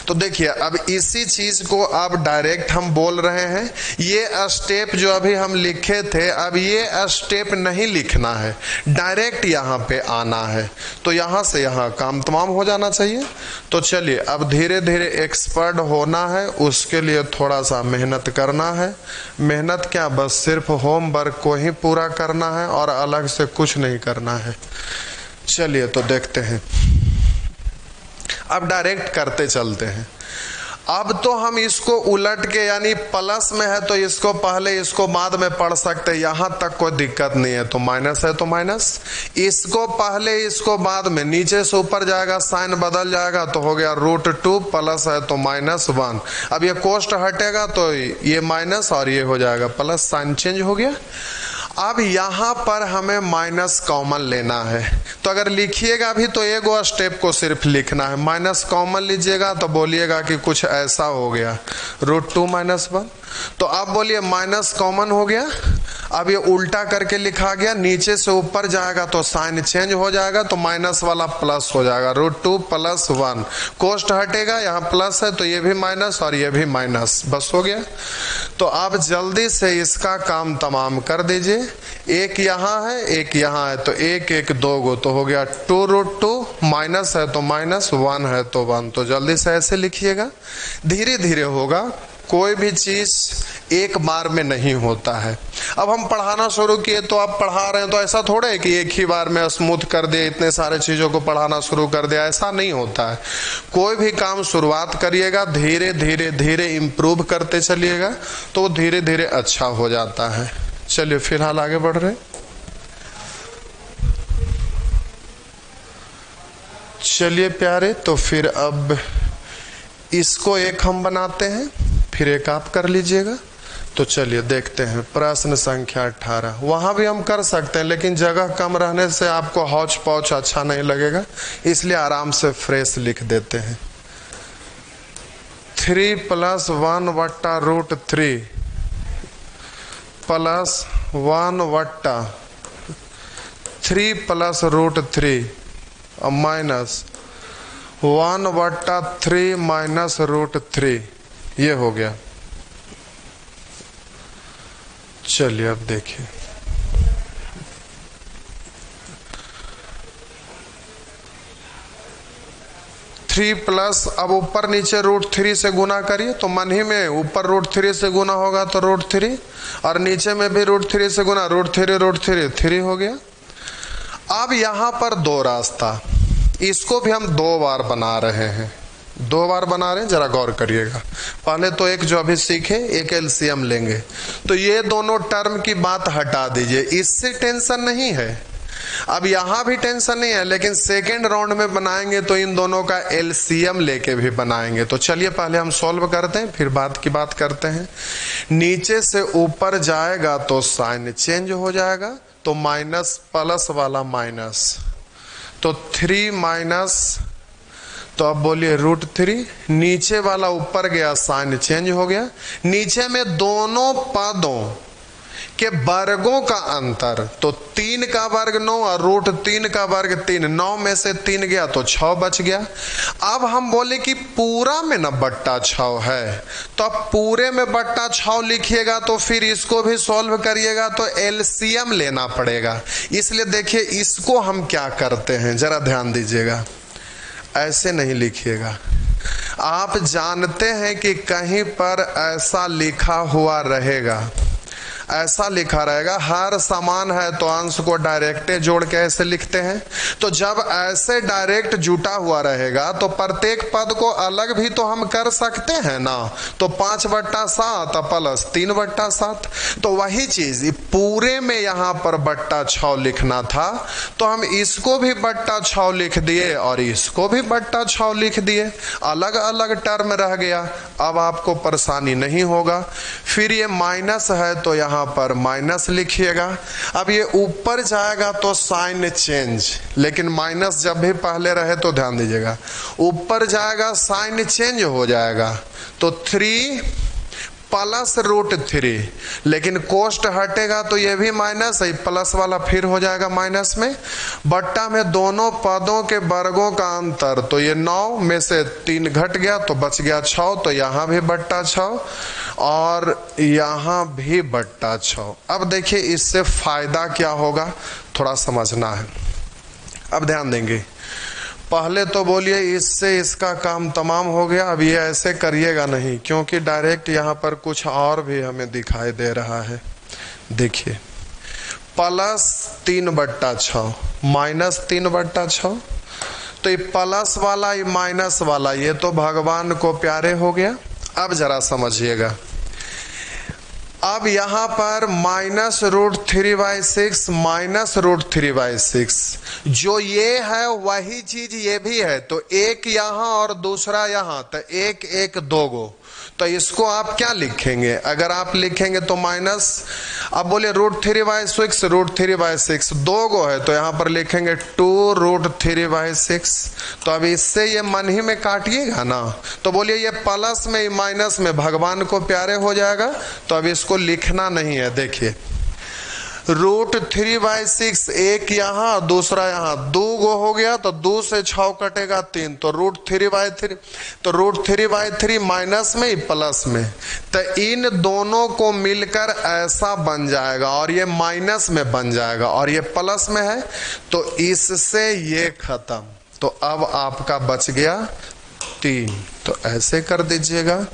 तो देखिए अब इसी चीज को अब डायरेक्ट हम बोल रहे हैं, ये स्टेप जो अभी हम लिखे थे, अब ये स्टेप नहीं लिखना है, डायरेक्ट यहाँ पे आना है, तो यहाँ से यहाँ काम तमाम हो जाना चाहिए। तो चलिए अब धीरे धीरे एक्सपर्ट होना है, उसके लिए थोड़ा सा मेहनत करना है। मेहनत क्या, बस सिर्फ होमवर्क को ही पूरा करना है और अलग से कुछ नहीं करना है। चलिए तो देखते हैं, अब डायरेक्ट करते चलते हैं। अब तो हम इसको उलट के, यानी प्लस में है तो इसको पहले इसको बाद में पढ़ सकते, यहां तक कोई दिक्कत नहीं है। तो माइनस है तो माइनस, इसको पहले इसको बाद में, नीचे से ऊपर जाएगा साइन बदल जाएगा, तो हो गया √2, प्लस है तो -1। अब ये कोष्ट हटेगा तो ये माइनस और ये हो जाएगा प्लस, साइन चेंज हो गया। अब यहाँ पर हमें माइनस कॉमन लेना है, तो अगर लिखिएगा अभी तो एगो स्टेप को सिर्फ लिखना है, माइनस कॉमन लीजिएगा तो बोलिएगा कि कुछ ऐसा हो गया, √2 - 1। तो आप बोलिए माइनस कॉमन हो गया, अब ये उल्टा करके लिखा गया, नीचे से ऊपर जाएगा तो साइन चेंज हो जाएगा, तो माइनस वाला प्लस हो जाएगा, √2 + 1। कोष्ट हटेगा, यहाँ प्लस है तो ये भी माइनस और ये भी माइनस, बस हो गया। तो आप जल्दी से इसका काम तमाम कर दीजिए। एक यहाँ है एक यहाँ है, तो एक एक 2 गो, तो हो गया 2√2, माइनस है तो माइनस, 1 है तो 1। तो जल्दी से ऐसे लिखिएगा, धीरे धीरे होगा, कोई भी चीज एक बार में नहीं होता है। अब हम पढ़ाना शुरू किए तो आप पढ़ा रहे हैं तो ऐसा थोड़ा है कि एक ही बार में स्मूथ कर दिए, इतने सारे चीज़ों को पढ़ाना शुरू कर दिया, ऐसा नहीं होता है। कोई भी काम शुरुआत करिएगा, धीरे धीरे धीरे इम्प्रूव करते चलिएगा तो वो धीरे धीरे अच्छा हो जाता है। चलिए फिलहाल आगे बढ़ रहे। चलिए प्यारे, तो फिर अब इसको एक हम बनाते हैं, फिर एक आप कर लीजिएगा। तो चलिए देखते हैं प्रश्न संख्या 18। वहाँ भी हम कर सकते हैं लेकिन जगह कम रहने से आपको हौच पौच अच्छा नहीं लगेगा, इसलिए आराम से फ्रेश लिख देते हैं। 3 + 1/√3 + 1/3 + √3 माइनस 1/3 - √3, ये हो गया। चलिए अब देखिए, थ्री प्लस, अब ऊपर नीचे √3 से गुना करिए तो मन ही में ऊपर √3 से गुना होगा तो √3, और नीचे में भी √3 से गुना, √3 3 हो गया। अब यहां पर दो रास्ता, इसको भी हम 2 बार बना रहे हैं, 2 बार बना रहे हैं, जरा गौर करिएगा। पहले तो एक जो अभी सीखे, एक एलसीएम लेंगे, तो ये दोनों टर्म की बात हटा दीजिए, इससे टेंशन नहीं है। अब यहां भी टेंशन नहीं है, लेकिन सेकेंड राउंड में बनाएंगे तो इन दोनों का एलसीएम लेके भी बनाएंगे। तो चलिए पहले हम सॉल्व करते हैं, फिर बात की बात करते हैं। नीचे से ऊपर जाएगा तो साइन चेंज हो जाएगा, तो माइनस प्लस वाला माइनस, तो 3 माइनस, तो अब बोलिए √3, नीचे वाला ऊपर गया, साइन चेंज हो गया। नीचे में दोनों पदों के वर्गों का अंतर, तो 3 का वर्ग 9 और √3 का वर्ग 3, 9 में से 3 गया तो 6 बच गया। अब हम बोले कि पूरा में न बट्टा 6 है, तो अब पूरे में बट्टा 6 लिखिएगा तो फिर इसको भी सॉल्व करिएगा तो एलसीएम लेना पड़ेगा। इसलिए देखिए इसको हम क्या करते हैं, जरा ध्यान दीजिएगा, ऐसे नहीं लिखिएगा। आप जानते हैं कि कहीं पर ऐसा लिखा हुआ रहेगा, ऐसा लिखा रहेगा, हर समान है तो अंश को डायरेक्ट जोड़ के ऐसे लिखते हैं। तो जब ऐसे डायरेक्ट जुटा हुआ रहेगा तो प्रत्येक पद को अलग भी तो हम कर सकते हैं ना, तो 5/7 प्लस 3/7, तो वही चीज पूरे में यहाँ पर बट्टा 6 लिखना था, तो हम इसको भी बट्टा 6 लिख दिए और इसको भी बट्टा 6 लिख दिए, अलग अलग टर्म रह गया। अब आपको परेशानी नहीं होगा। फिर ये माइनस है तो यहाँ पर माइनस लिखिएगा। अब ये ऊपर जाएगा तो साइन चेंज, लेकिन माइनस जब भी पहले रहे तो ध्यान दीजिएगा, ऊपर जाएगा साइन चेंज हो जाएगा, तो 3 + √3, लेकिन कोष्ट हटेगा तो ये भी माइनस है, प्लस वाला फिर हो जाएगा माइनस में। बट्टा में दोनों पदों के वर्गों का अंतर, तो ये 9 में से 3 घट गया तो बच गया 6, तो यहाँ भी बट्टा 6 और यहाँ भी बट्टा 6। अब देखिए इससे फायदा क्या होगा, थोड़ा समझना है। अब ध्यान देंगे, पहले तो बोलिए इससे इसका काम तमाम हो गया। अब ये ऐसे करिएगा नहीं, क्योंकि डायरेक्ट यहाँ पर कुछ और भी हमें दिखाई दे रहा है। देखिए +3/6 -3/6, तो ये प्लस वाला ये माइनस वाला ये तो भगवान को प्यारे हो गया। अब जरा समझिएगा, अब यहाँ पर -√3/6 -√3/6, जो ये है वही चीज ये भी है, तो एक यहाँ और दूसरा यहाँ, तो 1 1 2 गो, तो इसको आप क्या लिखेंगे, अगर आप लिखेंगे तो माइनस, अब बोले √3/6 √3/6 2 गो है तो यहाँ पर लिखेंगे 2 √3/6, तो अब इससे ये मन ही में काटिएगा ना, तो बोलिए ये प्लस में माइनस में भगवान को प्यारे हो जाएगा, तो अब इसको लिखना नहीं है। देखिए √3/6 एक यहाँ दूसरा यहाँ, 2 गो हो गया तो 2 से 6 कटेगा 3, तो √3/3, तो √3/3 माइनस में प्लस में, तो इन दोनों को मिलकर ऐसा बन जाएगा और ये माइनस में बन जाएगा और ये प्लस में है, तो इससे ये खत्म। तो अब आपका बच गया 3, तो ऐसे कर दीजिएगा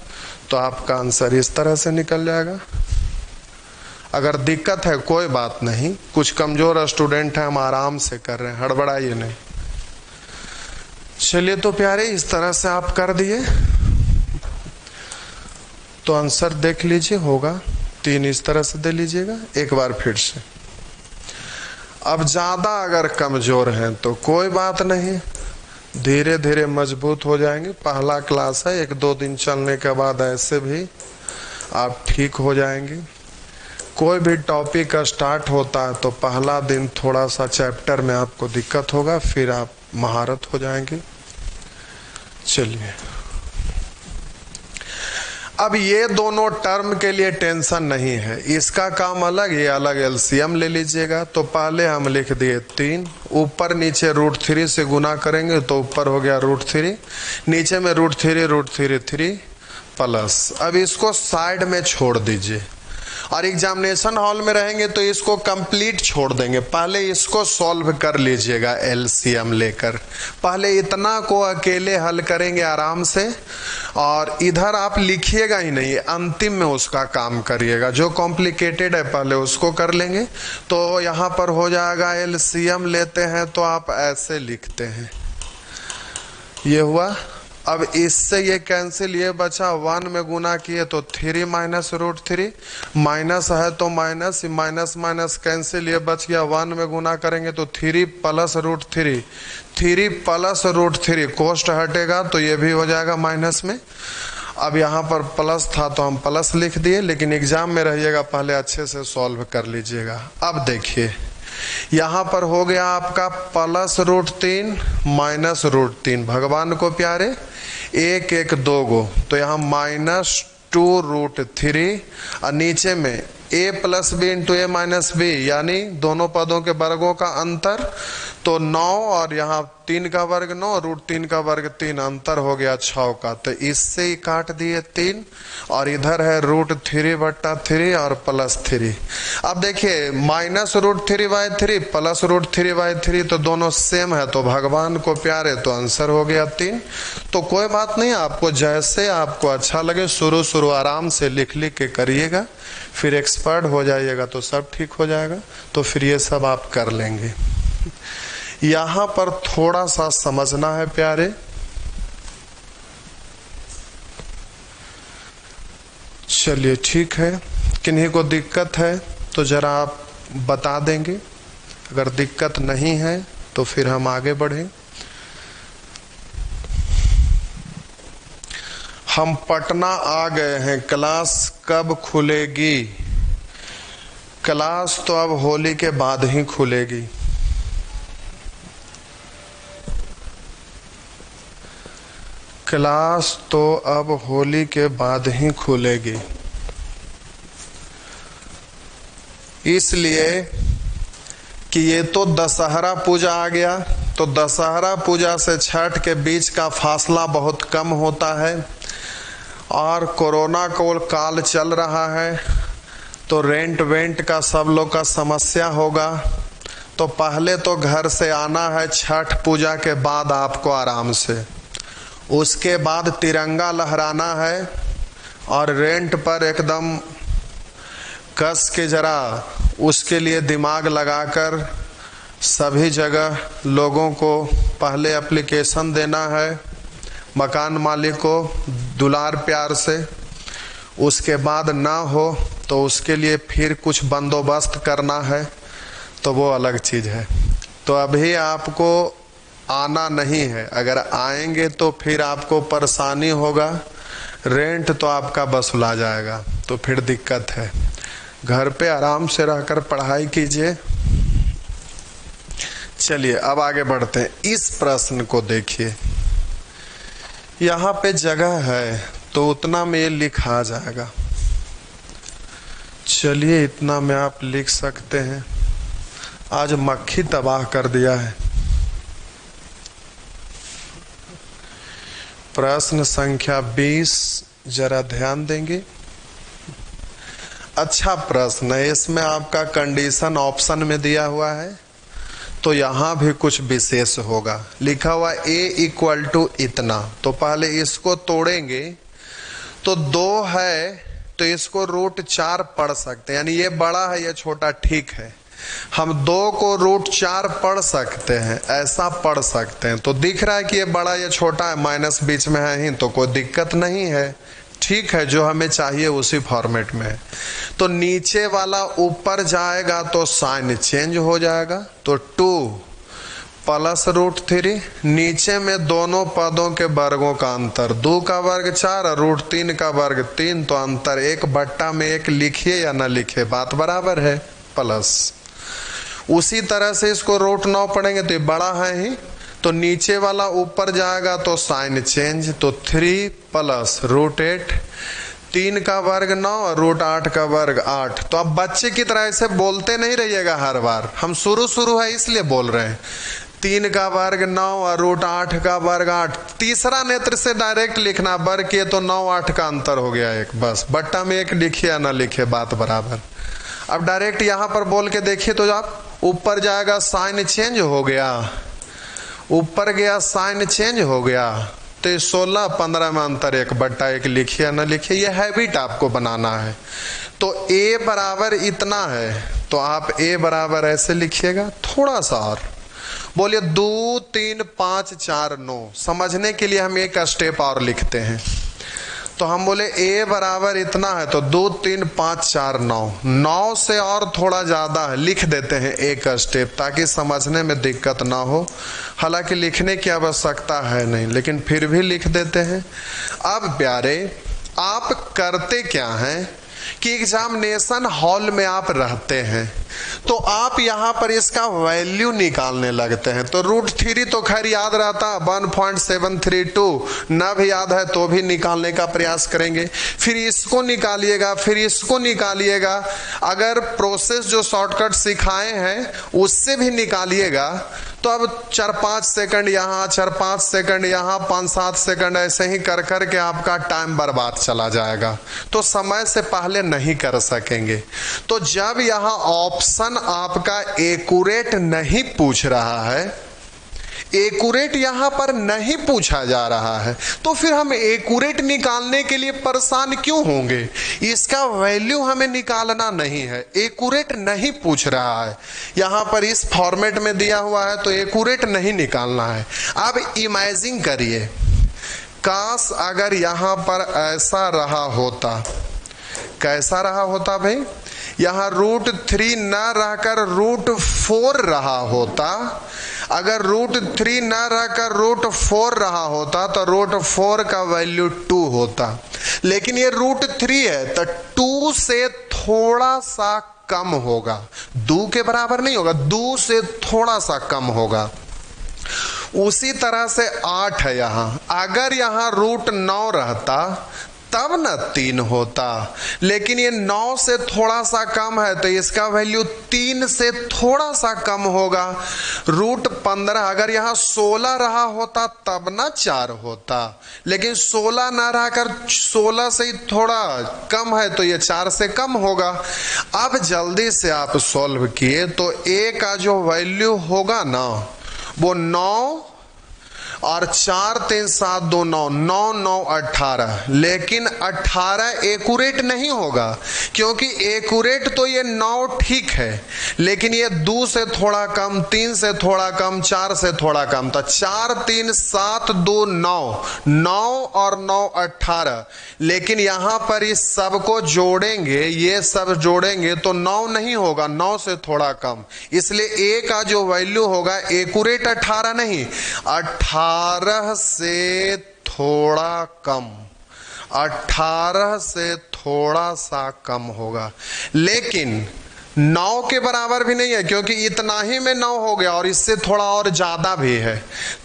तो आपका आंसर इस तरह से निकल जाएगा। अगर दिक्कत है कोई बात नहीं, कुछ कमजोर स्टूडेंट हैं, हम आराम से कर रहे हैं, हड़बड़ाइए नहीं। चलिए तो प्यारे, इस तरह से आप कर दिए तो आंसर देख लीजिए होगा 3। इस तरह से दे लीजिएगा एक बार फिर से। अब ज्यादा अगर कमजोर हैं तो कोई बात नहीं, धीरे धीरे मजबूत हो जाएंगे। पहला क्लास है, 1-2 दिन चलने के बाद ऐसे भी आप ठीक हो जाएंगे। कोई भी टॉपिक का स्टार्ट होता है तो पहला दिन थोड़ा सा चैप्टर में आपको दिक्कत होगा, फिर आप महारत हो जाएंगे। चलिए, अब ये दोनों टर्म के लिए टेंशन नहीं है, इसका काम अलग, ये अलग। एलसीएम ले लीजिएगा। तो पहले हम लिख दिए 3, ऊपर नीचे √3 से गुना करेंगे तो ऊपर हो गया √3, नीचे में √3 प्लस। अब इसको साइड में छोड़ दीजिए और एग्जामिनेशन हॉल में रहेंगे तो इसको कंप्लीट छोड़ देंगे। पहले इसको सॉल्व कर लीजिएगा एलसीएम लेकर, पहले इतना को अकेले हल करेंगे आराम से, और इधर आप लिखिएगा ही नहीं, अंतिम में उसका काम करिएगा। जो कॉम्प्लिकेटेड है पहले उसको कर लेंगे। तो यहाँ पर हो जाएगा, एलसीएम लेते हैं तो आप ऐसे लिखते हैं, ये हुआ। अब इससे ये कैंसिल, ये बचा 1 में गुना किए तो 3 माइनस √3, माइनस है तो माइनस, माइनस माइनस कैंसिल, ये बच गया 1 में गुना करेंगे तो 3 प्लस √3, 3 प्लस √3, कोष्ट हटेगा तो ये भी हो जाएगा माइनस में। अब यहाँ पर प्लस था तो हम प्लस लिख दिए, लेकिन एग्जाम में रहिएगा पहले अच्छे से सॉल्व कर लीजिएगा। अब देखिए यहाँ पर हो गया आपका प्लस √3 माइनस √3, भगवान को प्यारे 1 1 2 गो, तो यहाँ -2√3 और नीचे में a plus b into a minus b, यानी दोनों पदों के वर्गों का अंतर, तो 9 और यहाँ 3 का वर्ग 9, √3 का वर्ग 3, अंतर हो गया 6 का। तो इससे ही काट दिए 3, और इधर है √3/3 और +3। अब देखिए -√3/3 प्लस √3/3 तो दोनों सेम है, तो भगवान को प्यारे तो आंसर हो गया 3। तो कोई बात नहीं, आपको जैसे आपको अच्छा लगे शुरू आराम से लिख लिख के करिएगा, फिर एक्सपर्ट हो जाइएगा तो सब ठीक हो जाएगा। तो फिर ये सब आप कर लेंगे। यहाँ पर थोड़ा सा समझना है प्यारे, चलिए ठीक है। किन्हीं को दिक्कत है तो जरा आप बता देंगे, अगर दिक्कत नहीं है तो फिर हम आगे बढ़ें। हम पटना आ गए हैं, क्लास कब खुलेगी? क्लास तो अब होली के बाद ही खुलेगी। क्लास तो अब होली के बाद ही खुलेगी, इसलिए कि ये तो दशहरा पूजा आ गया, तो दशहरा पूजा से छठ के बीच का फासला बहुत कम होता है, और कोरोना को काल चल रहा है, तो रेंट वेंट का सब लोग का समस्या होगा। तो पहले तो घर से आना है छठ पूजा के बाद आपको आराम से, उसके बाद तिरंगा लहराना है, और रेंट पर एकदम कस के जरा उसके लिए दिमाग लगाकर सभी जगह लोगों को पहले एप्लीकेशन देना है, मकान मालिक को दुलार प्यार से। उसके बाद ना हो तो उसके लिए फिर कुछ बंदोबस्त करना है, तो वो अलग चीज़ है। तो अभी आपको आना नहीं है, अगर आएंगे तो फिर आपको परेशानी होगा, रेंट तो आपका वसूला जाएगा, तो फिर दिक्कत है। घर पे आराम से रहकर पढ़ाई कीजिए। चलिए अब आगे बढ़ते हैं। इस प्रश्न को देखिए, यहाँ पे जगह है तो उतना में ये लिखा जाएगा। चलिए इतना में आप लिख सकते हैं। आज मक्खी तबाह कर दिया है। प्रश्न संख्या 20 जरा ध्यान देंगे। अच्छा प्रश्न है, इसमें आपका कंडीशन ऑप्शन में दिया हुआ है, तो यहाँ भी कुछ विशेष होगा। लिखा हुआ a = इतना, तो पहले इसको तोड़ेंगे तो 2 है तो इसको √4 पढ़ सकते हैं, यानी ये बड़ा है ये छोटा, ठीक है। हम 2 को √4 पढ़ सकते हैं, ऐसा पढ़ सकते हैं। तो दिख रहा है कि ये बड़ा ये छोटा है, माइनस बीच में है ही, तो कोई दिक्कत नहीं है, ठीक है। जो हमें चाहिए उसी फॉर्मेट में है। तो नीचे वाला ऊपर जाएगा तो साइन चेंज हो जाएगा, तो 2 प्लस √3, नीचे में दोनों पदों के वर्गों का अंतर, 2 का वर्ग 4 और √3 का वर्ग 3, तो अंतर 1/1 लिखिए या ना लिखिए, बात बराबर है, प्लस। उसी तरह से इसको √9 पढ़ेंगे तो ये बड़ा है ही, तो नीचे वाला ऊपर जाएगा तो साइन चेंज, तो 3 प्लस √8, 3 का वर्ग 9 और √8 का वर्ग 8। तो अब बच्चे की तरह ऐसे बोलते नहीं रहिएगा हर बार, हम शुरू है इसलिए बोल रहे हैं। 3 का वर्ग 9 और √8 का वर्ग 8, तीसरा नेत्र से डायरेक्ट लिखना, वर्ग किए तो 9-8 का अंतर हो गया 1, बस बट्टा में 1 लिखिए या ना लिखिए, बात बराबर। अब डायरेक्ट यहां पर बोल के देखिए तो आप ऊपर जाएगा साइन चेंज हो गया, ऊपर गया साइन चेंज हो गया, तो 16-15 में अंतर 1/1 लिखिए या ना लिखिए, यह हैबिट आपको बनाना है। तो a बराबर इतना है तो आप a बराबर ऐसे लिखिएगा, थोड़ा सा और बोलिए 2 3 5 4 9। समझने के लिए हम एक स्टेप और लिखते हैं, तो हम बोले a बराबर इतना है तो 2 3 5 4 9, 9 से और थोड़ा ज्यादा है, लिख देते हैं एक स्टेप ताकि समझने में दिक्कत ना हो। हालांकि लिखने की आवश्यकता है नहीं, लेकिन फिर भी लिख देते हैं। अब प्यारे, आप करते क्या हैं कि एग्जामिनेशन हॉल में आप रहते हैं तो आप यहाँ पर इसका वैल्यू निकालने लगते हैं। तो √3 तो खैर याद रहता, 1.732, ना भी याद है तो भी निकालने का प्रयास करेंगे। फिर इसको निकालिएगा, फिर इसको निकालिएगा, अगर प्रोसेस जो शॉर्टकट सिखाए हैं उससे भी निकालिएगा तो अब 4-5 सेकंड यहाँ, 4-5 सेकंड यहाँ, 5-7 सेकंड ऐसे ही कर कर के आपका टाइम बर्बाद चला जाएगा, तो समय से पहले नहीं कर सकेंगे। तो जब यहाँ ऑप्शन आपका एक्यूरेट नहीं पूछ रहा है, एक्यूरेट यहां पर नहीं पूछा जा रहा है, तो फिर हम एक्यूरेट निकालने के लिए परेशान क्यों होंगे? इसका वैल्यू हमें निकालना नहीं है, एक्यूरेट नहीं पूछ रहा है, यहां पर इस फॉर्मेट में दिया हुआ है तो एक्यूरेट नहीं निकालना है। अब इमेजिन करिए, काश अगर यहां पर ऐसा रहा होता, कैसा रहा होता भाई? यहां √3 न रहकर √4 रहा होता। अगर √3 न रहकर √4 रहा होता तो √4 का वैल्यू 2 होता, लेकिन ये √3 है तो 2 से थोड़ा सा कम होगा, 2 के बराबर नहीं होगा, 2 से थोड़ा सा कम होगा। उसी तरह से 8 है यहां, अगर यहां √9 रहता तब न 3 होता, लेकिन ये 9 से थोड़ा सा कम है तो इसका वैल्यू 3 से थोड़ा सा कम होगा। √15 अगर यहाँ 16 रहा होता तब ना 4 होता, लेकिन 16 ना रहकर 16 से ही थोड़ा कम है तो ये 4 से कम होगा। अब जल्दी से आप सॉल्व किए तो a का जो वैल्यू होगा ना वो 9 और 4 3 7 2 9, 9 9 18, लेकिन 18 एक्यूरेट नहीं होगा, क्योंकि एक्यूरेट तो ये 9 ठीक है, लेकिन ये 2 से थोड़ा कम, 3 से थोड़ा कम, 4 से थोड़ा कम, तो 4 3 7 2 9, 9 और 9 18, लेकिन यहां पर इस सब को जोड़ेंगे, ये सब जोड़ेंगे तो 9 नहीं होगा, 9 से थोड़ा कम, इसलिए a का जो वैल्यू होगा एक्यूरेट 18 नहीं, 18 से थोड़ा कम, 18 से थोड़ा सा कम होगा, लेकिन 9 के बराबर भी नहीं है, क्योंकि इतना ही में 9 हो गया और इससे थोड़ा और ज्यादा भी है,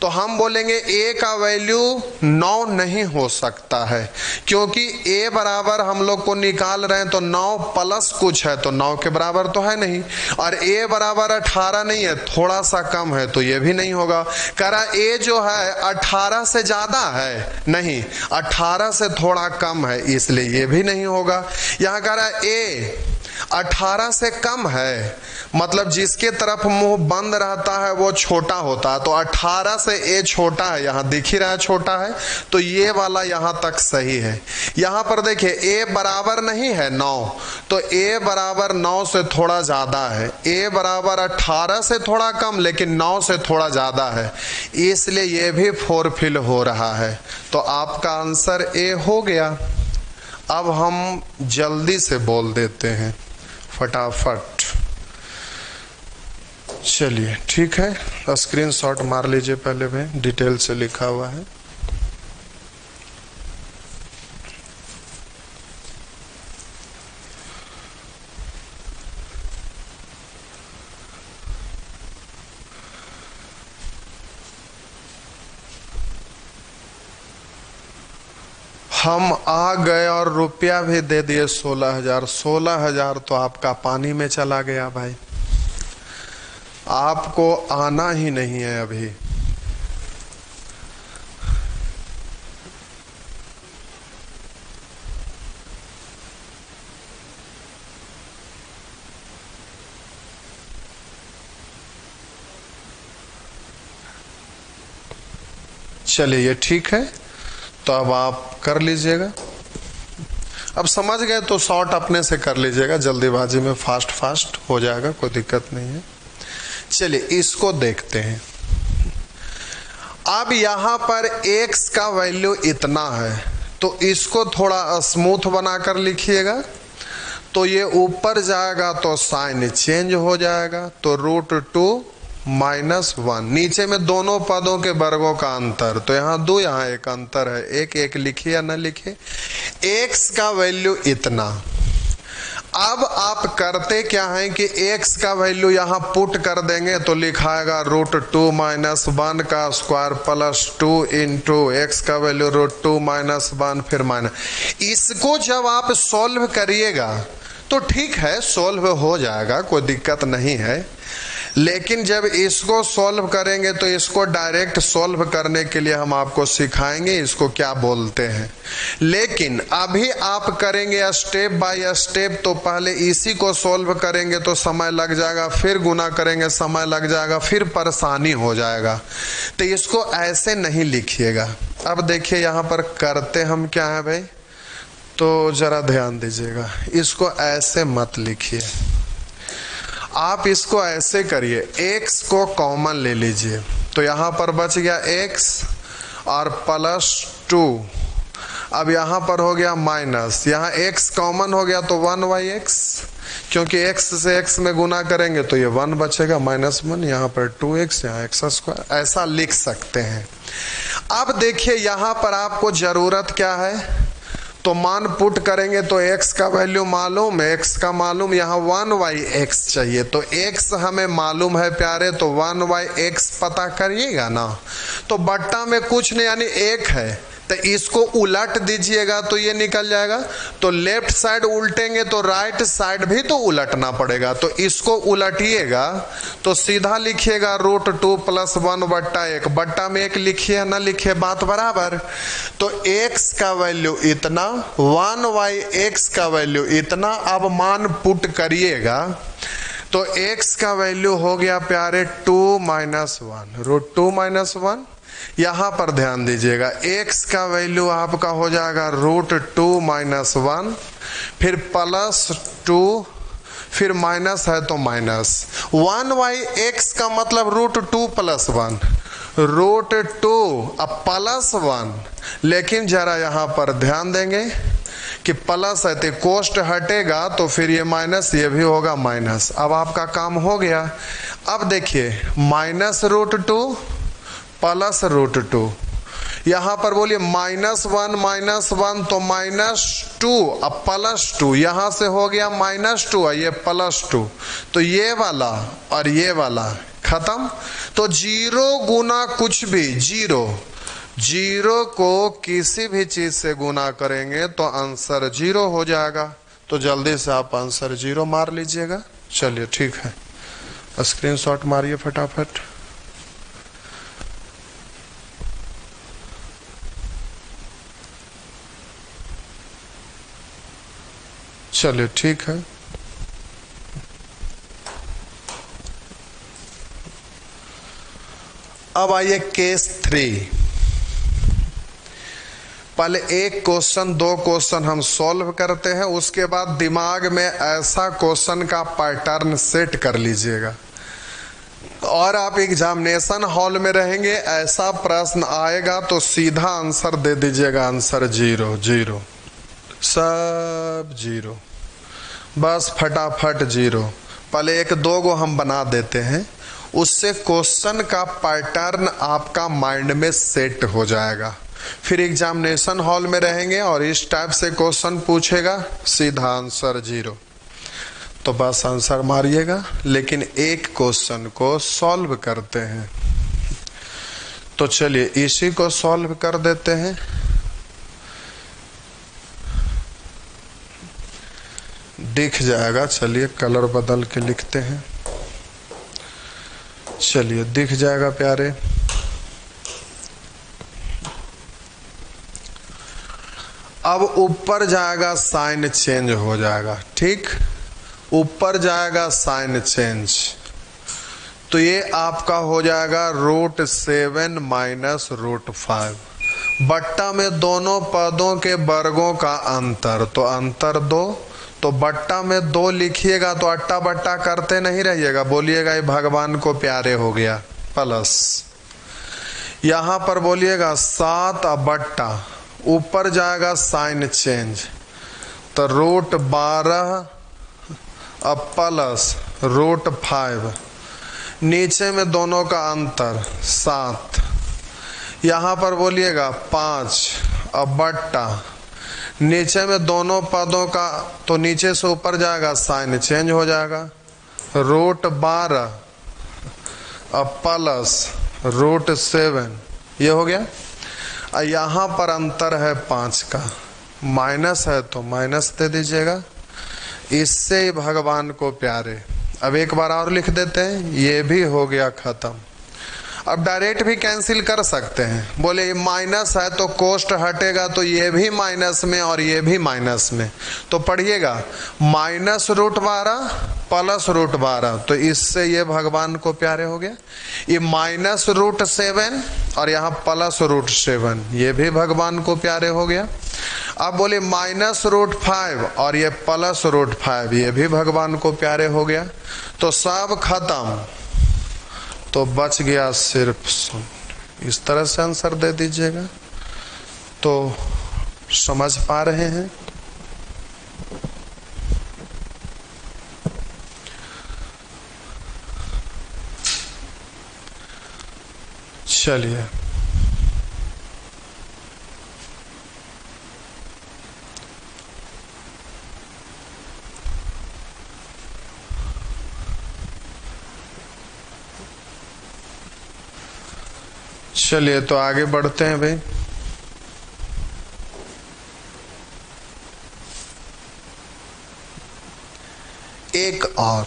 तो हम बोलेंगे a का वैल्यू 9 नहीं हो सकता है, क्योंकि a बराबर हम लोग को निकाल रहे हैं तो 9 प्लस कुछ है तो 9 के बराबर तो है नहीं, और a बराबर 18 नहीं है, थोड़ा सा कम है तो ये भी नहीं होगा। कह रहा a जो है 18 से ज्यादा है, नहीं 18 से थोड़ा कम है, इसलिए ये भी नहीं होगा। यहां कह रहा a 18 से कम है, मतलब जिसके तरफ मुंह बंद रहता है वो छोटा होता है, तो 18 से ए छोटा है, यहां दिख ही रहा है छोटा है, तो ये वाला यहां तक सही है। यहां पर देखिए ए बराबर नहीं है 9, तो ए बराबर 9 से थोड़ा ज्यादा है, ए बराबर 18 से थोड़ा कम लेकिन 9 से थोड़ा ज्यादा है, इसलिए ये भी फुलफिल हो रहा है। तो आपका आंसर ए हो गया। अब हम जल्दी से बोल देते हैं फटाफट। चलिए ठीक है, स्क्रीनशॉट मार लीजिए पहले भाई, डिटेल से लिखा हुआ है। हम आ गए और रुपया भी दे दिए 16,000। 16,000 तो आपका पानी में चला गया भाई, आपको आना ही नहीं है अभी। चलिए ये ठीक है, तो अब आप कर लीजिएगा। अब समझ गए तो शॉर्ट अपने से कर लीजिएगा, जल्दीबाजी में फास्ट फास्ट हो जाएगा, कोई दिक्कत नहीं है। चलिए इसको देखते हैं। अब यहां पर x का वैल्यू इतना है, तो इसको थोड़ा स्मूथ बनाकर लिखिएगा, तो ये ऊपर जाएगा तो साइन चेंज हो जाएगा, तो √2 -1। नीचे में दोनों पदों के वर्गों का अंतर, तो यहाँ 2 यहाँ 1 अंतर है, एक एक लिखिए या न लिखिए। x का वैल्यू इतना। अब आप करते क्या है कि x का वैल्यू यहाँ पुट कर देंगे, तो लिखाएगा √2 -1 का स्क्वायर +2 इंटू x का वैल्यू √2 -1 फिर माइनस। इसको जब आप सॉल्व करिएगा तो ठीक है, सॉल्व हो जाएगा, कोई दिक्कत नहीं है। लेकिन जब इसको सॉल्व करेंगे तो इसको डायरेक्ट सॉल्व करने के लिए हम आपको सिखाएंगे इसको क्या बोलते हैं। लेकिन अभी आप करेंगे स्टेप बाय स्टेप, तो पहले इसी को सॉल्व करेंगे तो समय लग जाएगा, फिर गुना करेंगे समय लग जाएगा, फिर परेशानी हो जाएगा। तो इसको ऐसे नहीं लिखिएगा। अब देखिए यहाँ पर करते हम क्या है भाई, तो जरा ध्यान दीजिएगा, इसको ऐसे मत लिखिए, आप इसको ऐसे करिए, x को कॉमन ले लीजिए, तो यहाँ पर बच गया x और +2। अब यहाँ पर हो गया माइनस, यहाँ x कॉमन हो गया तो 1/x, क्योंकि x से x में गुना करेंगे तो ये 1 बचेगा -1, यहाँ पर 2x, यहाँ x², ऐसा लिख सकते हैं। अब देखिए यहाँ पर आपको जरूरत क्या है, तो मान पुट करेंगे तो x का वैल्यू मालूम, x का मालूम, यहाँ 1/x चाहिए, तो x हमें मालूम है प्यारे, तो 1/x पता करिएगा ना, तो बट्टा में कुछ नहीं यानी 1 है, तो इसको उलट दीजिएगा तो ये निकल जाएगा, तो लेफ्ट साइड उल्टेंगे तो राइट साइड भी तो उलटना पड़ेगा, तो इसको उलटिएगा तो सीधा लिखिएगा √2 + 1/1, बट्टा में 1 लिखिए ना लिखिए, बात बराबर। तो x का वैल्यू इतना, 1/x का वैल्यू इतना। अब मान पुट करिएगा तो x का वैल्यू हो गया प्यारे 2 - 1, √2 - 1। यहां पर ध्यान दीजिएगा, x का वैल्यू आपका हो जाएगा √2 - 1, फिर +2, फिर माइनस है तो माइनस 1/x का मतलब √2 + 1, √2 अब +1। लेकिन जरा यहां पर ध्यान देंगे कि प्लस है तो कोष्ट हटेगा, तो फिर ये माइनस, ये भी होगा माइनस। अब आपका काम हो गया। अब देखिए -√2 +√2, यहां पर बोलिए -1 तो -2, अब +2, यहां से हो गया -2 और ये +2, तो ये वाला और ये वाला खत्म। तो 0 गुना कुछ भी, 0 को किसी भी चीज से गुना करेंगे तो आंसर 0 हो जाएगा। तो जल्दी से आप आंसर 0 मार लीजिएगा। चलिए ठीक है, स्क्रीनशॉट मारिए फटाफट। चलिए ठीक है। अब आइए केस 3। पहले एक क्वेश्चन, दो क्वेश्चन हम सॉल्व करते हैं, उसके बाद दिमाग में ऐसा क्वेश्चन का पैटर्न सेट कर लीजिएगा और आप एग्जामिनेशन हॉल में रहेंगे, ऐसा प्रश्न आएगा तो सीधा आंसर दे दीजिएगा। आंसर 0 0, सब 0, बस फटाफट 0। पहले एक दो गो हम बना देते हैं, उससे क्वेश्चन का पैटर्न आपका माइंड में सेट हो जाएगा। फिर एग्जामिनेशन हॉल में रहेंगे और इस टाइप से क्वेश्चन पूछेगा, सीधा आंसर 0, तो बस आंसर मारिएगा। लेकिन एक क्वेश्चन को सॉल्व करते हैं, तो चलिए इसी को सॉल्व कर देते हैं। दिख जाएगा, चलिए कलर बदल के लिखते हैं। चलिए दिख जाएगा प्यारे। अब ऊपर जाएगा साइन चेंज हो जाएगा, ठीक, ऊपर जाएगा साइन चेंज, तो ये आपका हो जाएगा √7 माइनस √5। बट्टा में दोनों पदों के वर्गों का अंतर, तो अंतर 2, तो बट्टा में 2 लिखिएगा तो अट्टा बट्टा करते नहीं रहिएगा, बोलिएगा ये भगवान को प्यारे हो गया, प्लस यहां पर बोलिएगा 7 बट्टा, ऊपर जाएगा साइन चेंज, तो √12 अब प्लस √5, नीचे में दोनों का अंतर 7, यहाँ पर बोलिएगा 5 अब बट्टा, नीचे में दोनों पदों का, तो नीचे से ऊपर जाएगा साइन चेंज हो जाएगा, √12 अब प्लस √7, ये हो गया। यहाँ पर अंतर है 5 का, माइनस है तो माइनस दे दीजिएगा, इससे भगवान को प्यारे। अब एक बार और लिख देते हैं, ये भी हो गया खत्म। अब डायरेक्ट भी कैंसिल कर सकते हैं, बोले ये माइनस है तो कोष्ट हटेगा, तो ये भी माइनस में और ये भी माइनस में, तो पढ़िएगा माइनस √12 प्लस √12, तो इससे ये भगवान को प्यारे हो गया। ये माइनस √7 और यहाँ प्लस √7, ये भी भगवान को प्यारे हो गया। अब बोले माइनस √5 और ये प्लस √5, ये भी भगवान को प्यारे हो गया। तो सब खत्म, तो बच गया सिर्फ 0। इस तरह से आंसर दे दीजिएगा। तो समझ पा रहे हैं? चलिए चलिए तो आगे बढ़ते हैं भाई। एक और,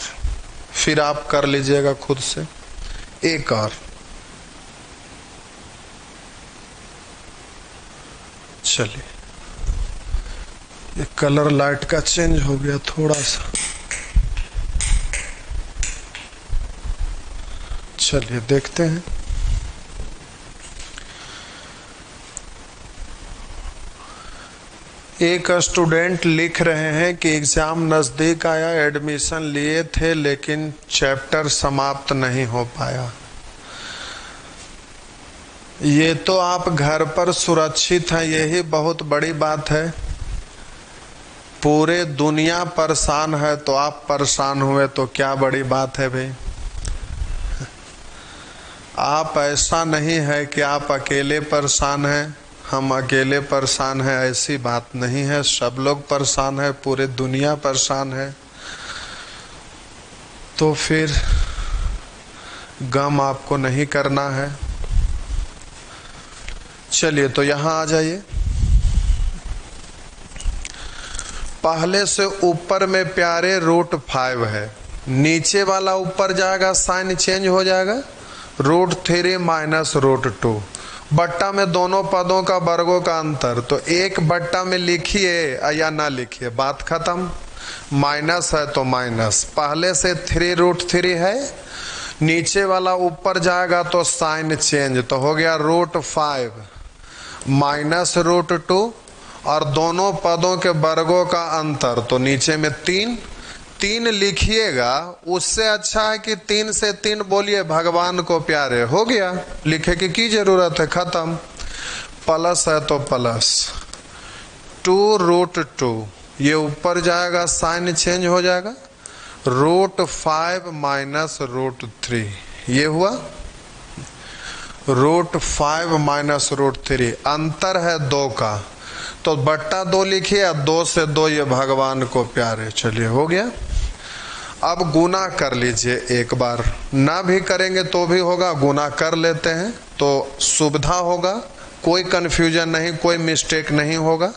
फिर आप कर लीजिएगा खुद से। एक और, चलिए ये कलर लाइट का चेंज हो गया थोड़ा सा, चलिए देखते हैं। एक स्टूडेंट लिख रहे हैं कि एग्ज़ाम नज़दीक आया, एडमिशन लिए थे लेकिन चैप्टर समाप्त नहीं हो पाया। ये तो आप घर पर सुरक्षित हैं, यही बहुत बड़ी बात है। पूरे दुनिया परेशान है तो आप परेशान हुए तो क्या बड़ी बात है भाई। आप ऐसा नहीं है कि आप अकेले परेशान हैं, हम अकेले परेशान हैं, ऐसी बात नहीं है। सब लोग परेशान है, पूरे दुनिया परेशान है। तो फिर गम आपको नहीं करना है। चलिए तो यहाँ आ जाइए। पहले से ऊपर में प्यारे √5 है, नीचे वाला ऊपर जाएगा साइन चेंज हो जाएगा, √3 माइनस √2, बट्टा में दोनों पदों का वर्गों का अंतर, तो एक बट्टा में लिखिए या ना लिखिए, बात खत्म। माइनस है तो माइनस, पहले से 3√3 है, नीचे वाला ऊपर जाएगा तो साइन चेंज, तो हो गया √5 माइनस √2 और दोनों पदों के वर्गों का अंतर, तो नीचे में 3 लिखिएगा। उससे अच्छा है कि 3 से 3 बोलिए भगवान को प्यारे, हो गया, लिखे की जरूरत है, खत्म। प्लस है तो प्लस 2√2, ये ऊपर जाएगा साइन चेंज हो जाएगा, √5 माइनस √3, ये हुआ √5 माइनस √3, अंतर है 2 का, तो बट्टा 2 लिखिए, 2 से 2 ये भगवान को प्यारे। चलिए हो गया। अब गुना कर लीजिए एक बार, ना भी करेंगे तो भी होगा, गुना कर लेते हैं तो सुविधा होगा, कोई कंफ्यूजन नहीं, कोई मिस्टेक नहीं होगा।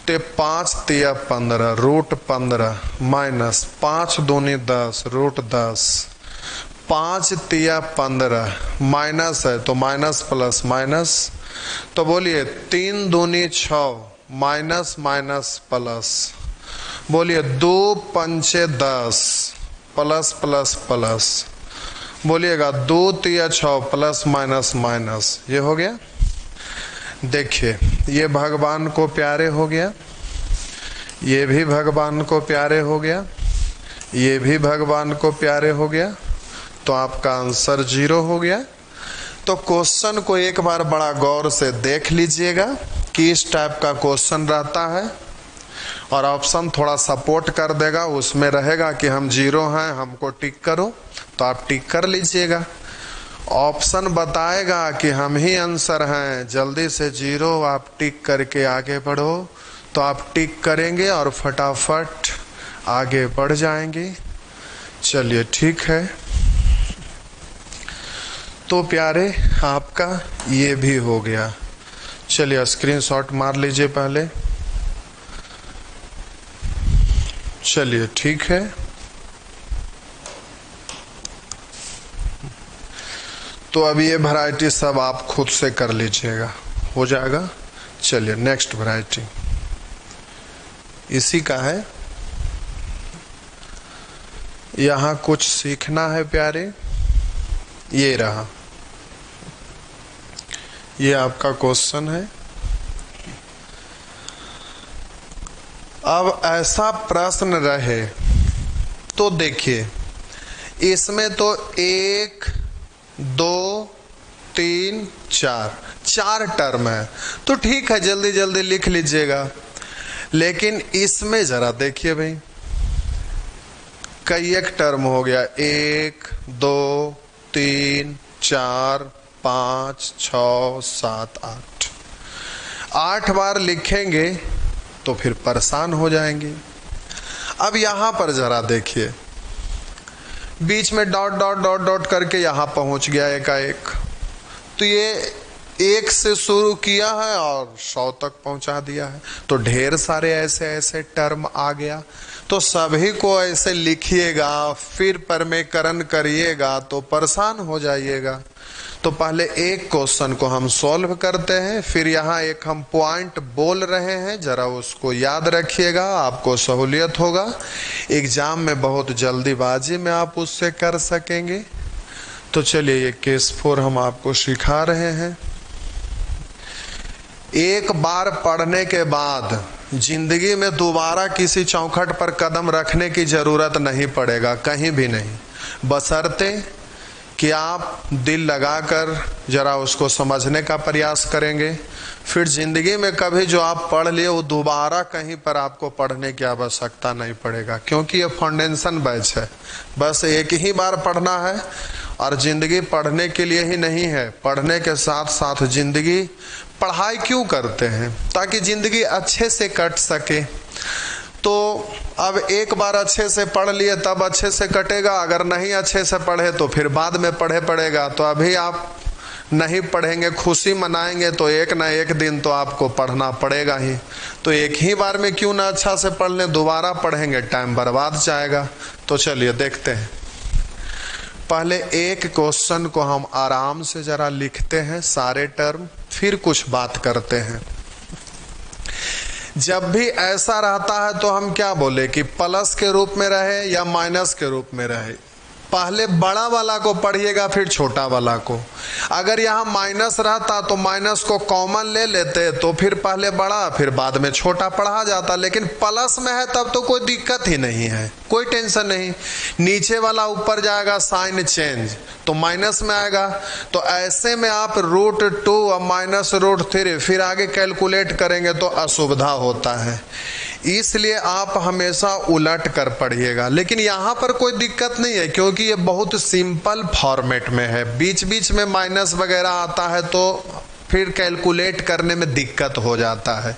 तो 5 तिया 15 √15 माइनस 5 दूनी 10 √10, 5 तिया 15 माइनस है तो माइनस प्लस माइनस, तो बोलिए 3 दूनी 6 माइनस माइनस प्लस, बोलिए 2 पंचे 10 प्लस प्लस प्लस, बोलिएगा 2 तिया 6 प्लस माइनस माइनस, ये हो गया। देखिए ये भगवान को प्यारे हो गया, ये भी भगवान को प्यारे हो गया, ये भी भगवान को प्यारे हो गया, तो आपका आंसर 0 हो गया। तो क्वेश्चन को एक बार बड़ा गौर से देख लीजिएगा कि इस टाइप का क्वेश्चन रहता है, और ऑप्शन थोड़ा सपोर्ट कर देगा, उसमें रहेगा कि हम 0 हैं, हमको टिक करो, तो आप टिक कर लीजिएगा। ऑप्शन बताएगा कि हम ही आंसर हैं, जल्दी से 0 आप टिक करके आगे बढ़ो, तो आप टिक करेंगे और फटाफट आगे बढ़ जाएंगे। चलिए ठीक है, तो प्यारे आपका ये भी हो गया। चलिए स्क्रीनशॉट मार लीजिए पहले। चलिए ठीक है, तो अब ये वैरायटी सब आप खुद से कर लीजिएगा, हो जाएगा। चलिए नेक्स्ट वैरायटी इसी का है, यहाँ कुछ सीखना है प्यारे। ये रहा, ये आपका क्वेश्चन है। अब ऐसा प्रश्न रहे तो देखिए, इसमें तो 1 2 3 4 टर्म है, तो ठीक है, जल्दी जल्दी लिख लीजिएगा। लेकिन इसमें जरा देखिए भाई, कई एक टर्म हो गया, 1 2 3 4 5 6 7 8 बार लिखेंगे तो फिर परेशान हो जाएंगे। अब यहां पर जरा देखिए, बीच में डॉट डॉट डॉट डॉट करके यहां पहुंच गया एकाएक, तो ये 1 से शुरू किया है और 100 तक पहुंचा दिया है, तो ढेर सारे ऐसे ऐसे टर्म आ गया। तो सभी को ऐसे लिखिएगा, फिर परमेकरण करिएगा तो परेशान हो जाइएगा। तो पहले एक क्वेश्चन को हम सॉल्व करते हैं, फिर यहाँ एक हम पॉइंट बोल रहे हैं, जरा उसको याद रखिएगा, आपको सहूलियत होगा, एग्जाम में बहुत जल्दीबाजी में आप उससे कर सकेंगे। तो चलिए ये केस 4 हम आपको सिखा रहे हैं। एक बार पढ़ने के बाद जिंदगी में दोबारा किसी चौखट पर कदम रखने की जरूरत नहीं पड़ेगा, कहीं भी नहीं, बशर्ते कि आप दिल लगाकर जरा उसको समझने का प्रयास करेंगे। फिर जिंदगी में कभी जो आप पढ़ लिए वो दोबारा कहीं पर आपको पढ़ने की आवश्यकता नहीं पड़ेगा, क्योंकि ये फाउंडेशन बैच है, बस एक ही बार पढ़ना है। और जिंदगी पढ़ने के लिए ही नहीं है, पढ़ने के साथ साथ जिंदगी, पढ़ाई क्यों करते हैं? ताकि जिंदगी अच्छे से कट सके। तो अब एक बार अच्छे से पढ़ लिए तब अच्छे से कटेगा, अगर नहीं अच्छे से पढ़े तो फिर बाद में पढ़े पड़ेगा। तो अभी आप नहीं पढ़ेंगे, खुशी मनाएंगे, तो एक ना एक दिन तो आपको पढ़ना पड़ेगा ही। तो एक ही बार में क्यों ना अच्छा से पढ़ लें, दोबारा पढ़ेंगे टाइम बर्बाद जाएगा। तो चलिए देखते हैं, पहले एक क्वेश्चन को हम आराम से जरा लिखते हैं सारे टर्म, फिर कुछ बात करते हैं। जब भी ऐसा रहता है तो हम क्या बोले कि प्लस के रूप में रहे या माइनस के रूप में रहे। पहले बड़ा वाला को पढ़िएगा फिर छोटा वाला को। अगर यहाँ माइनस रहता तो माइनस को कॉमन ले लेते तो फिर पहले बड़ा फिर बाद में छोटा पढ़ा जाता, लेकिन प्लस में है तब तो कोई दिक्कत ही नहीं है, कोई टेंशन नहीं। नीचे वाला ऊपर जाएगा साइन चेंज तो माइनस में आएगा, तो ऐसे में आप √2 और -√3 फिर आगे कैलकुलेट करेंगे तो असुविधा होता है, इसलिए आप हमेशा उलट कर पढ़िएगा। लेकिन यहाँ पर कोई दिक्कत नहीं है क्योंकि ये बहुत सिंपल फॉर्मेट में है, बीच बीच में माइनस वगैरह आता है तो फिर कैलकुलेट करने में दिक्कत हो जाता है,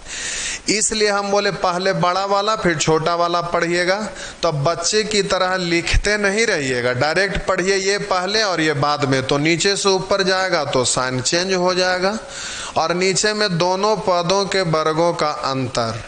इसलिए हम बोले पहले बड़ा वाला फिर छोटा वाला पढ़िएगा। तो बच्चे की तरह लिखते नहीं रहिएगा, डायरेक्ट पढ़िए ये पहले और ये बाद में, तो नीचे से ऊपर जाएगा तो साइन चेंज हो जाएगा। और नीचे में दोनों पदों के वर्गों का अंतर,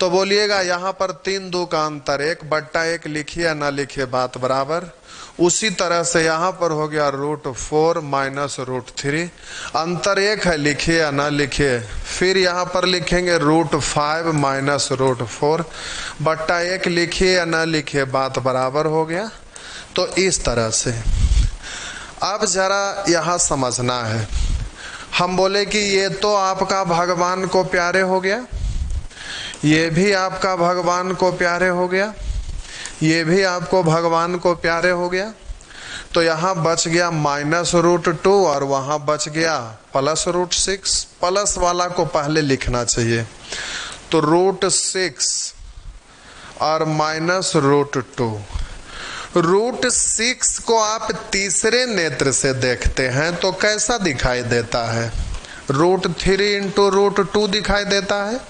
तो बोलिएगा यहाँ पर 3 2 का अंतर 1/1 लिखिए ना लिखिए बात बराबर। उसी तरह से यहाँ पर हो गया √4 -√3, अंतर 1 है लिखिए या ना लिखिए। फिर यहाँ पर लिखेंगे √5 -√4 बट्टा 1 लिखिए या ना लिखिए बात बराबर हो गया। तो इस तरह से अब जरा यहाँ समझना है, हम बोले कि ये तो आपका भगवान को प्यारे हो गया, ये भी आपका भगवान को प्यारे हो गया, ये भी आपको भगवान को प्यारे हो गया, तो यहाँ बच गया -√2 और वहाँ बच गया +√6। प्लस वाला को पहले लिखना चाहिए, तो √6 और -√2। √6 को आप तीसरे नेत्र से देखते हैं तो कैसा दिखाई देता है? √3 × √2 दिखाई देता है,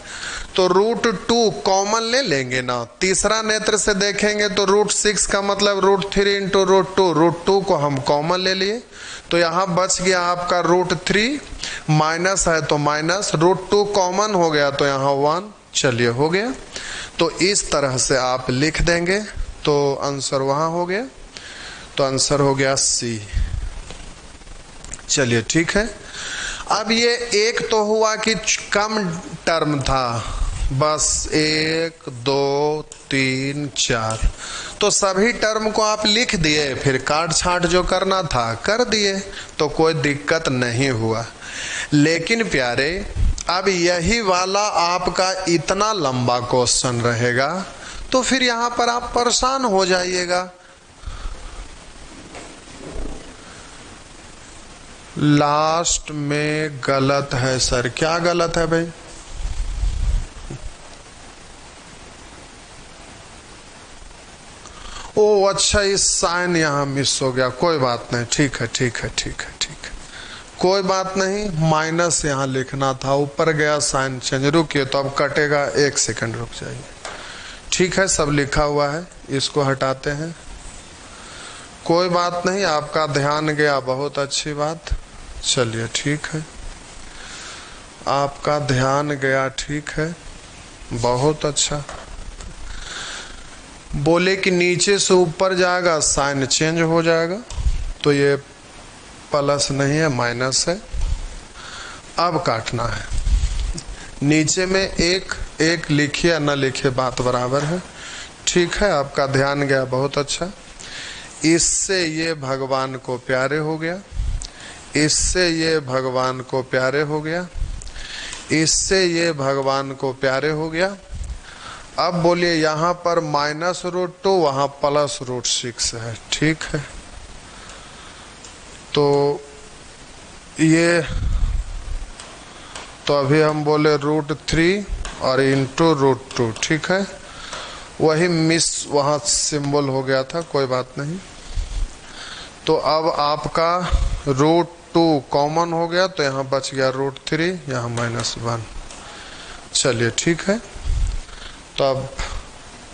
तो √2 कॉमन ले लेंगे ना, तीसरा नेत्र से देखेंगे तो √6 का मतलब √3 × √2, √2 को हम कॉमन ले लिए, तो यहाँ बच गया आपका √3, माइनस है तो माइनस, √2 कॉमन हो गया तो यहाँ 1, चलिए हो गया। तो इस तरह से आप लिख देंगे तो आंसर वहाँ हो गया, तो आंसर हो गया C। चलिए ठीक है। अब ये एक तो हुआ कि कम टर्म था, बस 1 2 3 4, तो सभी टर्म को आप लिख दिए, फिर काट छांट जो करना था कर दिए, तो कोई दिक्कत नहीं हुआ। लेकिन प्यारे अब यही वाला आपका इतना लंबा क्वेश्चन रहेगा तो फिर यहाँ पर आप परेशान हो जाइएगा। लास्ट में गलत है सर, क्या गलत है भाई? ओ अच्छा, इस साइन यहाँ मिस हो गया, कोई बात नहीं, ठीक है ठीक है ठीक है ठीक है, कोई बात नहीं, माइनस यहाँ लिखना था, ऊपर गया साइन चेंज। रुकिए तो अब कटेगा, 1 सेकंड रुक जाइए। ठीक है, सब लिखा हुआ है, इसको हटाते हैं, कोई बात नहीं, आपका ध्यान गया, बहुत अच्छी बात। चलिए ठीक है, आपका ध्यान गया, ठीक है, बहुत अच्छा। बोले कि नीचे से ऊपर जाएगा साइन चेंज हो जाएगा, तो ये प्लस नहीं है माइनस है। अब काटना है, नीचे में 1 1 लिखिए या न लिखिए बात बराबर है। ठीक है, आपका ध्यान गया, बहुत अच्छा। इससे ये भगवान को प्यारे हो गया, इससे ये भगवान को प्यारे हो गया, इससे ये भगवान को प्यारे हो गया। अब बोलिए यहाँ पर -√2 वहाँ +√6 है, ठीक है। तो ये तो अभी हम बोले √3 और इंटू √2, ठीक है, वही मिस वहाँ सिंबल हो गया था, कोई बात नहीं। तो अब आपका √2 कॉमन हो गया, तो यहाँ बच गया √3, यहाँ -1। चलिए ठीक है, तो अब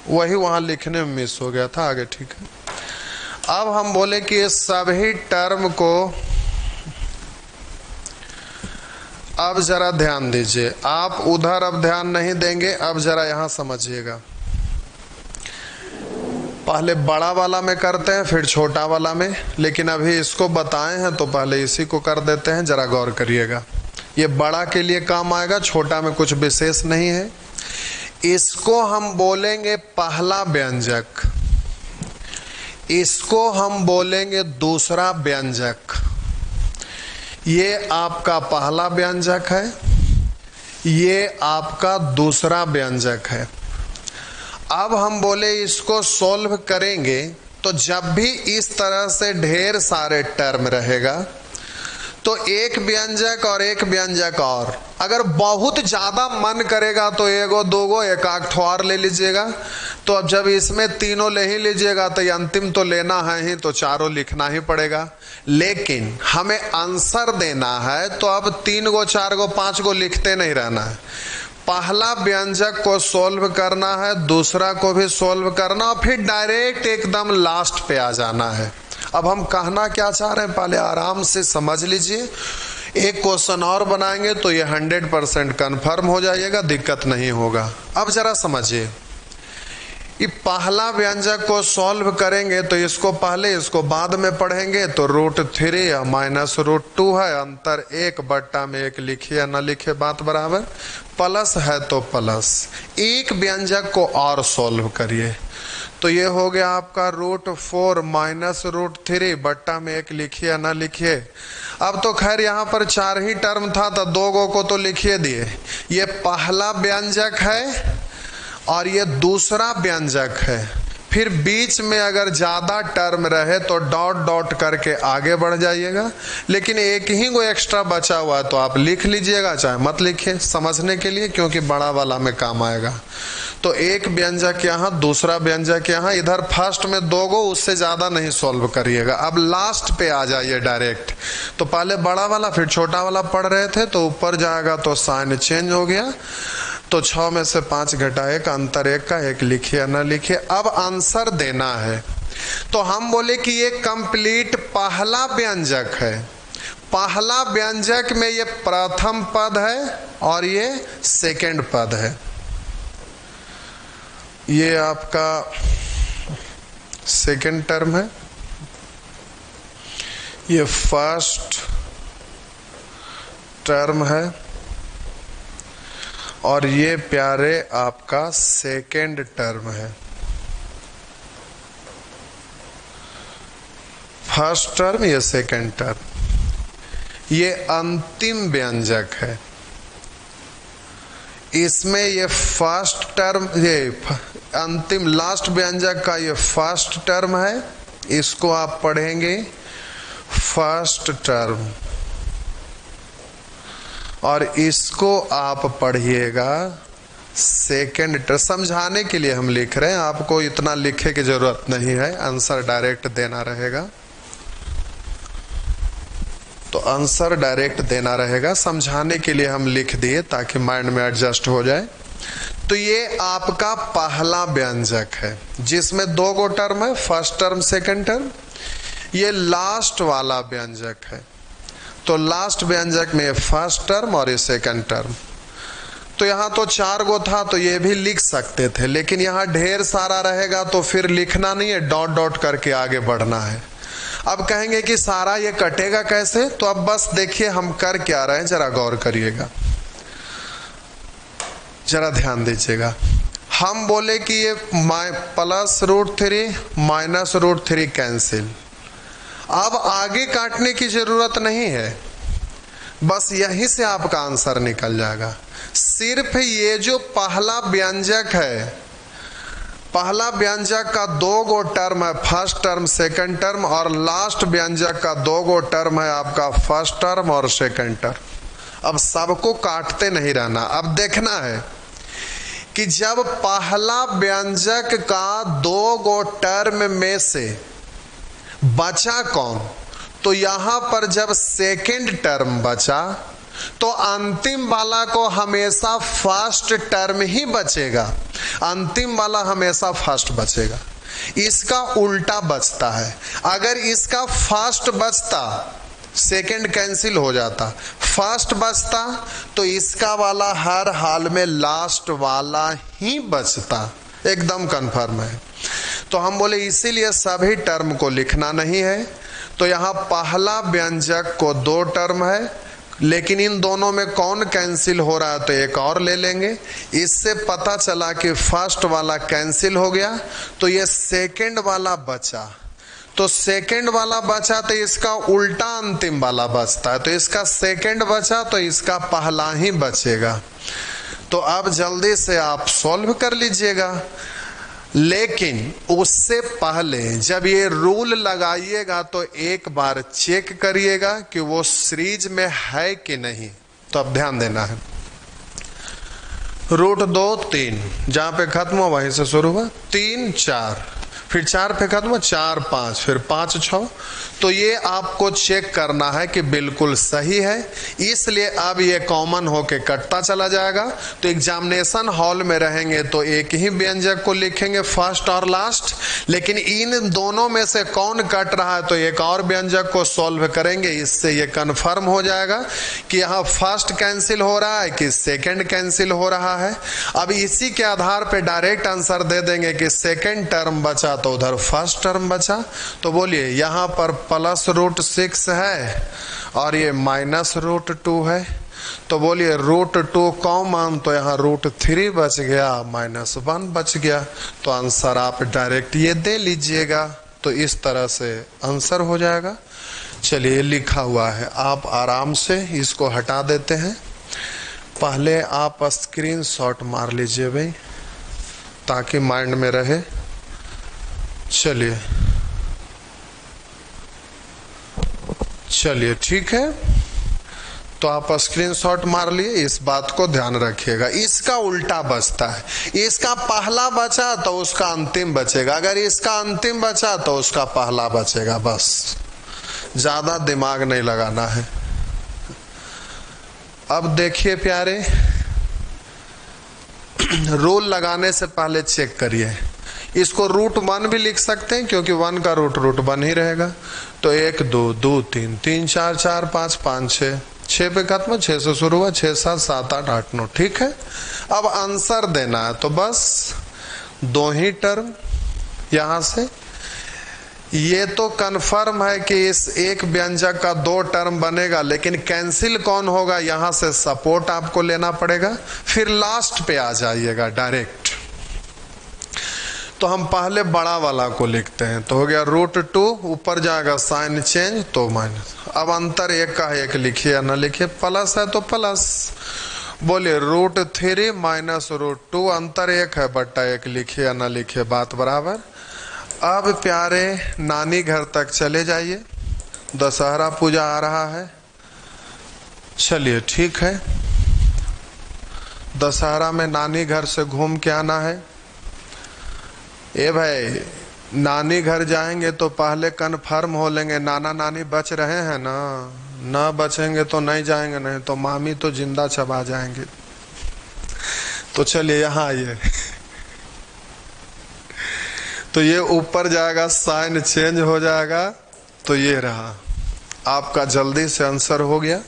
वही वहाँ लिखने में मिस हो गया था, आगे ठीक है। अब हम बोले कि ये सभी टर्म को, अब जरा ध्यान दीजिए, आप उधर अब ध्यान नहीं देंगे, अब जरा यहाँ समझिएगा। पहले बड़ा वाला में करते हैं फिर छोटा वाला में, लेकिन अभी इसको बताए हैं तो पहले इसी को कर देते हैं, जरा गौर करिएगा। ये बड़ा के लिए काम आएगा, छोटा में कुछ विशेष नहीं है। इसको हम बोलेंगे पहला व्यंजक, इसको हम बोलेंगे दूसरा व्यंजक। ये आपका पहला व्यंजक है, ये आपका दूसरा व्यंजक है। अब हम बोले इसको सॉल्व करेंगे तो जब भी इस तरह से ढेर सारे टर्म रहेगा तो एक व्यंजक और एक व्यंजक और, अगर बहुत ज्यादा मन करेगा तो एगो दोगो एक आध ठो और ले लीजिएगा। तो अब जब इसमें तीनों ले ही लीजिएगा तो ये अंतिम तो लेना है ही, तो चारों लिखना ही पड़ेगा। लेकिन हमें आंसर देना है तो अब 3 गो 4 गो 5 गो लिखते नहीं रहना है। पहला व्यंजक को सोल्व करना है, दूसरा को भी सोल्व करना और फिर डायरेक्ट एकदम लास्ट पे आ जाना है। अब हम कहना क्या चाह रहे हैं पहले आराम से समझ लीजिए। एक क्वेश्चन और बनाएंगे तो ये 100% कन्फर्म हो जाइएगा, दिक्कत नहीं होगा। अब जरा समझिए, ये पहला व्यंजक को सॉल्व करेंगे तो इसको पहले इसको बाद में पढ़ेंगे। तो √3 या -√2 है, अंतर 1/1 लिखिए या न लिखिए बात बराबर। प्लस है तो प्लस, एक व्यंजक को और सॉल्व करिए तो ये हो गया आपका √4 -√3/1 लिखिए या न लिखिए। अब तो खैर यहाँ पर 4 ही टर्म था तो 2 गो को तो लिखिए दिए। ये पहला व्यंजक है और ये दूसरा व्यंजक है। फिर बीच में अगर ज्यादा टर्म रहे तो डॉट डॉट करके आगे बढ़ जाइएगा, लेकिन एक ही को एक्स्ट्रा बचा हुआ है तो आप लिख लीजिएगा, चाहे मत लिखिए समझने के लिए, क्योंकि बड़ा वाला में काम आएगा। तो एक व्यंजक यहाँ, दूसरा व्यंजक यहाँ, इधर फर्स्ट में 2 गो, उससे ज्यादा नहीं सॉल्व करिएगा। अब लास्ट पे आ जाइए डायरेक्ट। तो पहले बड़ा वाला फिर छोटा वाला पढ़ रहे थे तो ऊपर जाएगा तो साइन चेंज हो गया। तो 6 में से 5 घटा 1, अंतर 1 का 1 लिखिए या ना लिखिए। अब आंसर देना है तो हम बोले कि ये कंप्लीट पहला व्यंजक है। पहला व्यंजक में ये प्रथम पद है और ये सेकंड पद है। ये आपका सेकंड टर्म है, ये फर्स्ट टर्म है और ये प्यारे आपका सेकंड टर्म है। फर्स्ट टर्म, ये सेकंड टर्म, ये अंतिम व्यंजक है। इसमें ये फर्स्ट टर्म, ये अंतिम लास्ट व्यंजक का ये फर्स्ट टर्म है, इसको आप पढ़ेंगे फर्स्ट टर्म, और इसको आप पढ़िएगा सेकंड टर्म। समझाने के लिए हम लिख रहे हैं, आपको इतना लिखे की जरूरत नहीं है, आंसर डायरेक्ट देना रहेगा। तो आंसर डायरेक्ट देना रहेगा, समझाने के लिए हम लिख दिए ताकि माइंड में एडजस्ट हो जाए। तो ये आपका पहला व्यंजक है जिसमें 2 गो टर्म है, फर्स्ट टर्म सेकंड टर्म। ये लास्ट वाला व्यंजक है, तो लास्ट व्यंजक में फर्स्ट टर्म और ये सेकंड टर्म। तो यहाँ तो 4 गो था तो ये भी लिख सकते थे, लेकिन यहाँ ढेर सारा रहेगा तो फिर लिखना नहीं है, डॉट डॉट करके आगे बढ़ना है। अब कहेंगे कि सारा ये कटेगा कैसे, तो अब बस देखिए हम कर क्या रहे हैं, जरा गौर करिएगा, जरा ध्यान दीजिएगा। हम बोले कि ये +√3 -√3 कैंसिल। अब आगे काटने की जरूरत नहीं है, बस यहीं से आपका आंसर निकल जाएगा। सिर्फ ये जो पहला व्यंजक है, पहला व्यंजक का 2 गो टर्म है, फर्स्ट टर्म सेकंड टर्म, और लास्ट व्यंजक का 2 गो टर्म है आपका फर्स्ट टर्म और सेकंड टर्म। अब सबको काटते नहीं रहना। अब देखना है कि जब पहला व्यंजक का 2 गो टर्म में से बचा कौन, तो यहां पर जब सेकंड टर्म बचा तो अंतिम वाला को हमेशा फर्स्ट टर्म ही बचेगा, अंतिम वाला हमेशा फर्स्ट बचेगा। इसका उल्टा बचता है, अगर इसका फर्स्ट बचता सेकंड कैंसिल हो जाता, फर्स्ट बचता तो इसका वाला हर हाल में लास्ट वाला ही बचता, एकदम कंफर्म है। तो हम बोले इसीलिए सभी टर्म को लिखना नहीं है। तो यहाँ पहला व्यंजक को 2 टर्म है, लेकिन इन दोनों में कौन कैंसिल हो रहा है तो एक और ले लेंगे। इससे पता चला कि फर्स्ट वाला कैंसिल हो गया तो ये सेकंड वाला बचा। तो सेकंड वाला बचा तो इसका उल्टा अंतिम वाला बचता है, तो इसका सेकंड बचा तो इसका पहला ही बचेगा। तो अब जल्दी से आप सॉल्व कर लीजिएगा। लेकिन उससे पहले जब ये रूल लगाइएगा तो एक बार चेक करिएगा कि वो सीरीज में है कि नहीं। तो अब ध्यान देना है, रूट 2 3, जहां पे खत्म हुआ वहीं से शुरू हुआ, 3 4, फिर 4 पे खत्म हुआ, 4 5, फिर 5 6। तो ये आपको चेक करना है कि बिल्कुल सही है, इसलिए अब ये कॉमन होके कटता चला जाएगा। तो एग्जामिनेशन हॉल में रहेंगे तो एक ही व्यंजक को लिखेंगे फर्स्ट और लास्ट, लेकिन इन दोनों में से कौन कट रहा है तो एक और व्यंजक को सॉल्व करेंगे। इससे ये कन्फर्म हो जाएगा कि यहाँ फर्स्ट कैंसिल हो रहा है कि सेकेंड कैंसिल हो रहा है। अब इसी के आधार पर डायरेक्ट आंसर दे देंगे कि सेकेंड टर्म बचा तो उधर फर्स्ट टर्म बचा। तो बोलिए यहाँ पर प्लस रूट 6 है और ये माइनस रूट 2 है, तो बोलिए रूट 2 कॉमन, तो यहाँ रूट 3 बच गया, माइनस 1 बच गया। तो आंसर आप डायरेक्ट ये दे लीजिएगा। तो इस तरह से आंसर हो जाएगा। चलिए लिखा हुआ है, आप आराम से इसको हटा देते हैं। पहले आप स्क्रीनशॉट मार लीजिए भाई, ताकि माइंड में रहे। चलिए ठीक है, तो आप स्क्रीनशॉट मार लिए। इस बात को ध्यान रखिएगा, इसका उल्टा बचता है। इसका पहला बचा तो उसका अंतिम बचेगा, अगर इसका अंतिम बचा तो उसका पहला बचेगा। बस ज्यादा दिमाग नहीं लगाना है। अब देखिए प्यारे, रूल लगाने से पहले चेक करिए। इसको रूट 1 भी लिख सकते हैं क्योंकि 1 का रूट 1 ही रहेगा। तो 1 2 2 3 3 4 4 5 5 6, 6 पे खत्म, 6 से शुरू हुआ, 6 7 7 8 8 9। ठीक है, अब आंसर देना है तो बस 2 ही टर्म यहां से। ये तो कन्फर्म है कि इस एक व्यंजक का 2 टर्म बनेगा, लेकिन कैंसिल कौन होगा यहां से सपोर्ट आपको लेना पड़ेगा। फिर लास्ट पे आ जाइएगा डायरेक्ट। तो हम पहले बड़ा वाला को लिखते हैं, तो हो गया रूट 2, ऊपर जाएगा साइन चेंज तो माइनस। अब अंतर एक का एक लिखिए या ना लिखिए, प्लस है तो प्लस। बोलिए रूट 3 माइनस रूट 2, अंतर एक है, बट्टा 1 लिखिए या ना लिखिए, बात बराबर। अब प्यारे नानी घर तक चले जाइए, दशहरा पूजा आ रहा है। चलिए ठीक है, दशहरा में नानी घर से घूम के आना है। ए भाई, नानी घर जाएंगे तो पहले कन्फर्म हो लेंगे नाना नानी बच रहे हैं ना बचेंगे तो नहीं जाएंगे, नहीं तो मामी तो जिंदा चबा जाएंगे। तो चलिए यहाँ आइए। तो ये ऊपर जाएगा, साइन चेंज हो जाएगा, तो ये रहा आपका, जल्दी से आंसर हो गया।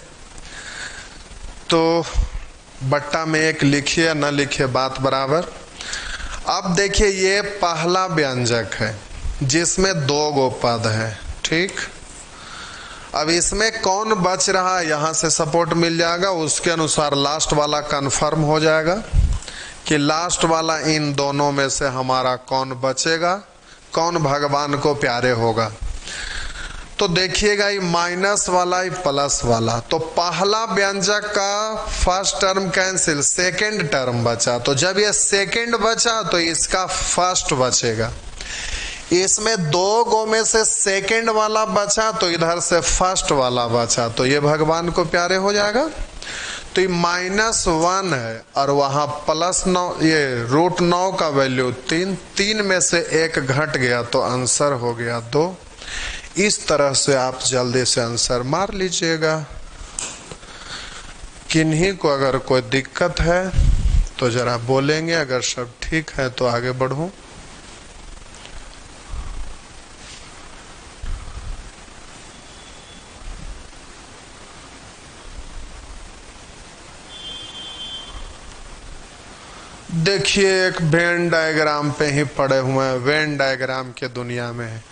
तो बट्टा में 1 लिखिए न लिखिए, बात बराबर। अब देखिए ये पहला व्यंजक है जिसमें 2 गो पद है, ठीक। अब इसमें कौन बच रहा है यहां से सपोर्ट मिल जाएगा, उसके अनुसार लास्ट वाला कंफर्म हो जाएगा कि लास्ट वाला इन दोनों में से हमारा कौन बचेगा, कौन भगवान को प्यारे होगा। तो देखिएगा ये माइनस वाला, ये प्लस वाला, तो पहला व्यंजक का first term cancel, second term बचा। तो जब ये सेकंड बचा तो इसका फर्स्ट बचेगा। इसमें 2 गो में से सेकंड वाला बचा तो इधर से फर्स्ट वाला बचा, तो ये भगवान को प्यारे हो जाएगा। तो ये -1 है और वहां +9, ये रूट 9 का वैल्यू 3, 3 में से 1 घट गया तो आंसर हो गया 2। इस तरह से आप जल्दी से आंसर मार लीजिएगा। किन्हीं को अगर कोई दिक्कत है तो जरा बोलेंगे, अगर सब ठीक है तो आगे बढ़ूं। देखिए एक वेन डायग्राम पे ही पड़े हुए हैं, वेन डायग्राम के दुनिया में है।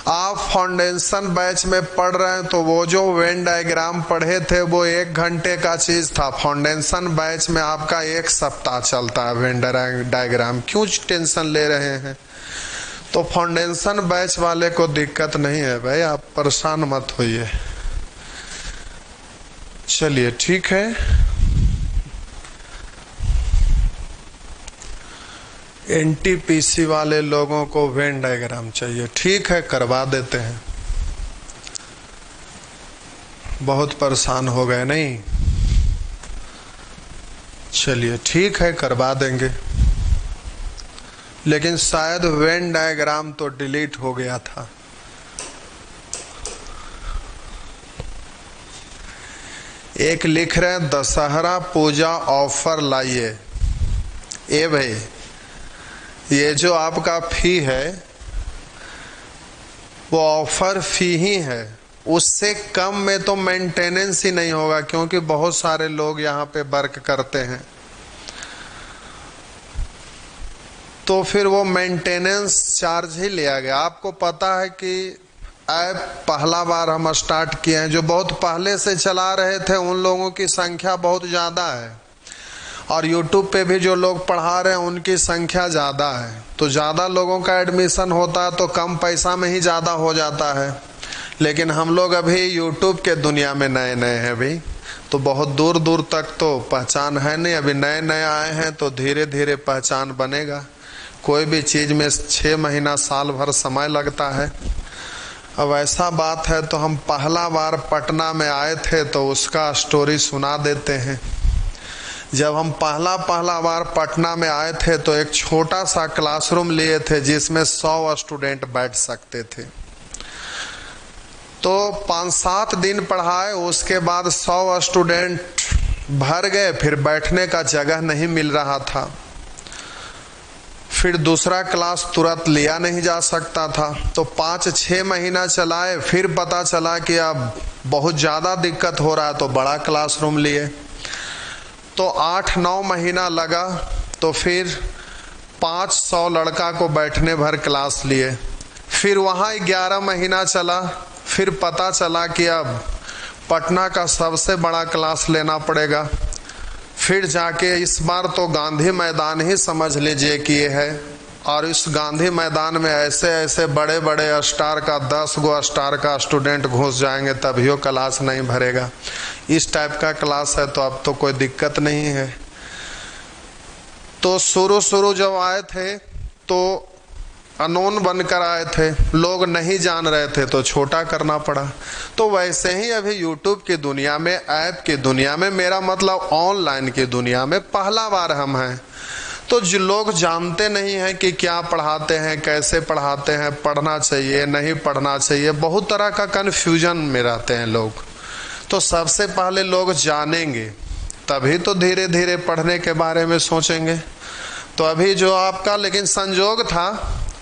आप फाउंडेशन बैच में पढ़ रहे हैं तो वो जो वेन डायग्राम पढ़े थे वो 1 घंटे का चीज था। फाउंडेशन बैच में आपका 1 सप्ताह चलता है वेन डायग्राम, क्यों टेंशन ले रहे हैं। तो फाउंडेशन बैच वाले को दिक्कत नहीं है भाई, आप परेशान मत होइए। चलिए ठीक है। एनटीपीसी वाले लोगों को वेन डायग्राम चाहिए, ठीक है करवा देते हैं। बहुत परेशान हो गए नहीं? चलिए ठीक है करवा देंगे, लेकिन शायद वेन डायग्राम तो डिलीट हो गया था। एक लिख रहे हैं दशहरा पूजा ऑफर लाइए। ए भाई, ये जो आपका फी है वो ऑफर फी ही है, उससे कम में तो मेंटेनेंस ही नहीं होगा, क्योंकि बहुत सारे लोग यहाँ पे वर्क करते हैं। तो फिर वो मेंटेनेंस चार्ज ही लिया गया। आपको पता है कि ऐप पहला बार हम स्टार्ट किए हैं, जो बहुत पहले से चला रहे थे उन लोगों की संख्या बहुत ज़्यादा है, और YouTube पे भी जो लोग पढ़ा रहे हैं उनकी संख्या ज़्यादा है। तो ज़्यादा लोगों का एडमिशन होता है तो कम पैसा में ही ज़्यादा हो जाता है। लेकिन हम लोग अभी YouTube के दुनिया में नए नए हैं भाई, तो बहुत दूर दूर तक तो पहचान है नहीं। अभी नए नए आए हैं तो धीरे धीरे पहचान बनेगा। कोई भी चीज़ में 6 महीना साल भर समय लगता है। अब ऐसा बात है तो हम पहला बार पटना में आए थे तो उसका स्टोरी सुना देते हैं। जब हम पहला बार पटना में आए थे तो एक छोटा सा क्लासरूम लिए थे जिसमें 100 स्टूडेंट बैठ सकते थे। तो 5-7 दिन पढ़ाए, उसके बाद 100 स्टूडेंट भर गए, फिर बैठने का जगह नहीं मिल रहा था। फिर दूसरा क्लास तुरंत लिया नहीं जा सकता था, तो 5-6 महीना चलाए, फिर पता चला कि अब बहुत ज़्यादा दिक्कत हो रहा है तो बड़ा क्लासरूम लिए। तो 8-9 महीना लगा, तो फिर 500 लड़का को बैठने भर क्लास लिए। फिर वहाँ 11 महीना चला, फिर पता चला कि अब पटना का सबसे बड़ा क्लास लेना पड़ेगा। फिर जाके इस बार तो गांधी मैदान ही समझ लीजिए कि ये है, और इस गांधी मैदान में ऐसे ऐसे बड़े बड़े स्टार का 10 गो स्टार का स्टूडेंट घुस जाएंगे तभी वो क्लास नहीं भरेगा। इस टाइप का क्लास है, तो अब तो कोई दिक्कत नहीं है। तो शुरू जब आए थे तो अनोन बनकर आए थे, लोग नहीं जान रहे थे तो छोटा करना पड़ा। तो वैसे ही अभी YouTube की दुनिया में, ऐप की दुनिया में, मेरा मतलब ऑनलाइन की दुनिया में पहला बार हम हैं। तो जो लोग जानते नहीं हैं कि क्या पढ़ाते हैं, कैसे पढ़ाते हैं, पढ़ना चाहिए नहीं पढ़ना चाहिए, बहुत तरह का कन्फ्यूजन में रहते हैं लोग। तो सबसे पहले लोग जानेंगे तभी तो धीरे धीरे पढ़ने के बारे में सोचेंगे। तो अभी जो आपका लेकिन संजोग था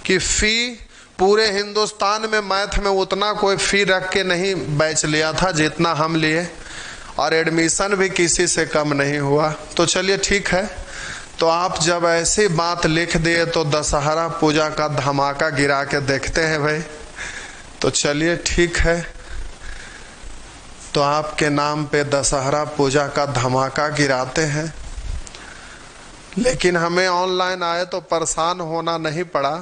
कि फ़ी पूरे हिंदुस्तान में मैथ में उतना कोई फ़ी रख के नहीं बैच लिया था जितना हम लिए, और एडमिशन भी किसी से कम नहीं हुआ। तो चलिए ठीक है। तो आप जब ऐसी बात लिख दिए तो दशहरा पूजा का धमाका गिरा के देखते हैं भाई। तो चलिए ठीक है, तो आपके नाम पे दशहरा पूजा का धमाका गिराते हैं। लेकिन हमें ऑनलाइन आए तो परेशान होना नहीं पड़ा।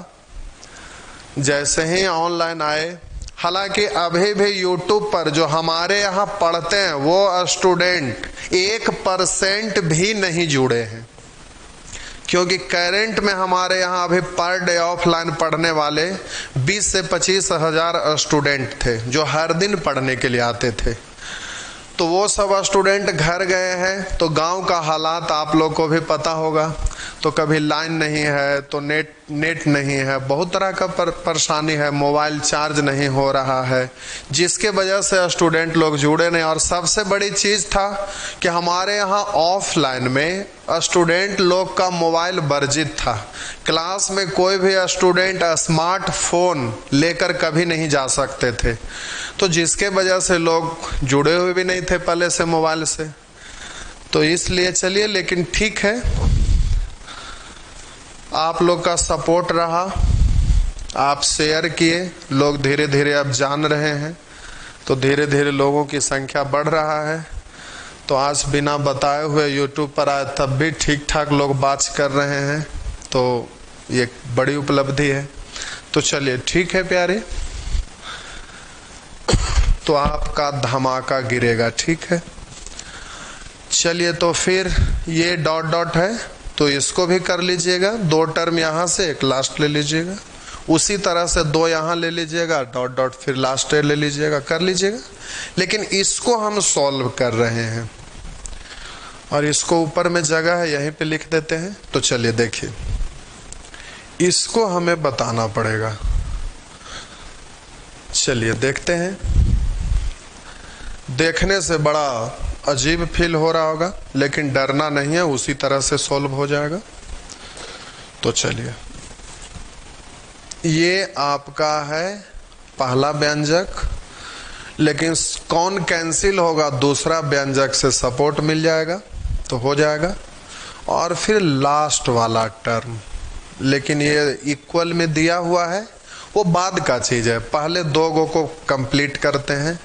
जैसे ही ऑनलाइन आए, हालांकि अभी भी YouTube पर जो हमारे यहाँ पढ़ते हैं वो स्टूडेंट 1% भी नहीं जुड़े हैं, क्योंकि करंट में हमारे यहाँ अभी पर डे ऑफलाइन पढ़ने वाले 20 से 25 हज़ार स्टूडेंट थे जो हर दिन पढ़ने के लिए आते थे। तो वो सब स्टूडेंट घर गए हैं। तो गांव का हालात आप लोग को भी पता होगा, तो कभी लाइन नहीं है तो नेट नहीं है, बहुत तरह का परेशानी है, मोबाइल चार्ज नहीं हो रहा है, जिसके वजह से स्टूडेंट लोग जुड़े नहीं। और सबसे बड़ी चीज़ था कि हमारे यहाँ ऑफलाइन में स्टूडेंट लोग का मोबाइल वर्जित था। क्लास में कोई भी स्टूडेंट स्मार्टफोन लेकर कभी नहीं जा सकते थे, तो जिसके वजह से लोग जुड़े हुए भी नहीं थे पहले से मोबाइल से। तो इसलिए चलिए, लेकिन ठीक है, आप लोग का सपोर्ट रहा, आप शेयर किए, लोग धीरे धीरे अब जान रहे हैं, तो धीरे धीरे लोगों की संख्या बढ़ रहा है। तो आज बिना बताए हुए YouTube पर आए तब भी ठीक ठाक लोग बात कर रहे हैं, तो ये बड़ी उपलब्धि है। तो चलिए ठीक है प्यारे, तो आपका धमाका गिरेगा, ठीक है। चलिए तो फिर ये डॉट डॉट है तो इसको भी कर लीजिएगा, 2 टर्म यहाँ से एक लास्ट ले लीजिएगा, उसी तरह से 2 यहाँ ले लीजिएगा, डॉट डॉट फिर लास्ट ले लीजिएगा, कर लीजिएगा। लेकिन इसको हम सॉल्व कर रहे हैं और इसको ऊपर में जगह है यहीं पे लिख देते हैं। तो चलिए देखिए, इसको हमें बताना पड़ेगा। चलिए देखते हैं। देखने से बड़ा अजीब फील हो रहा होगा, लेकिन डरना नहीं है, उसी तरह से सॉल्व हो जाएगा। तो चलिए, ये आपका है पहला व्यंजक, लेकिन कौन कैंसिल होगा, दूसरा व्यंजक से सपोर्ट मिल जाएगा तो हो जाएगा। और फिर लास्ट वाला टर्म, लेकिन ये इक्वल में दिया हुआ है, वो बाद का चीज है। पहले 2 गो को कंप्लीट करते हैं।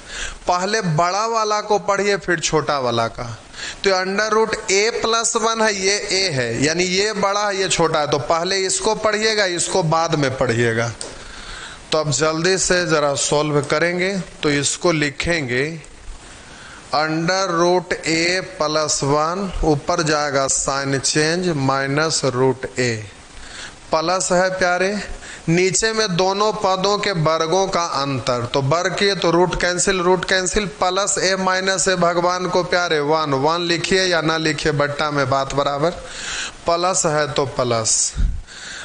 पहले बड़ा वाला को पढ़िए, फिर छोटा वाला का। तो √a+1 है, ये a है, यानी ये बड़ा है ये छोटा है, तो पहले इसको पढ़िएगा, इसको बाद में पढ़िएगा। तो अब जल्दी से जरा सॉल्व करेंगे। तो इसको लिखेंगे √a+1, ऊपर जाएगा साइन चेंज, -√a, प्लस है प्यारे, नीचे में दोनों पदों के वर्गों का अंतर, तो वर्ग किए तो root cancel, plus a minus a, भगवान को प्यारे 1 लिखिए या ना लिखिए, बट्टा में बात बराबर, प्लस है तो प्लस।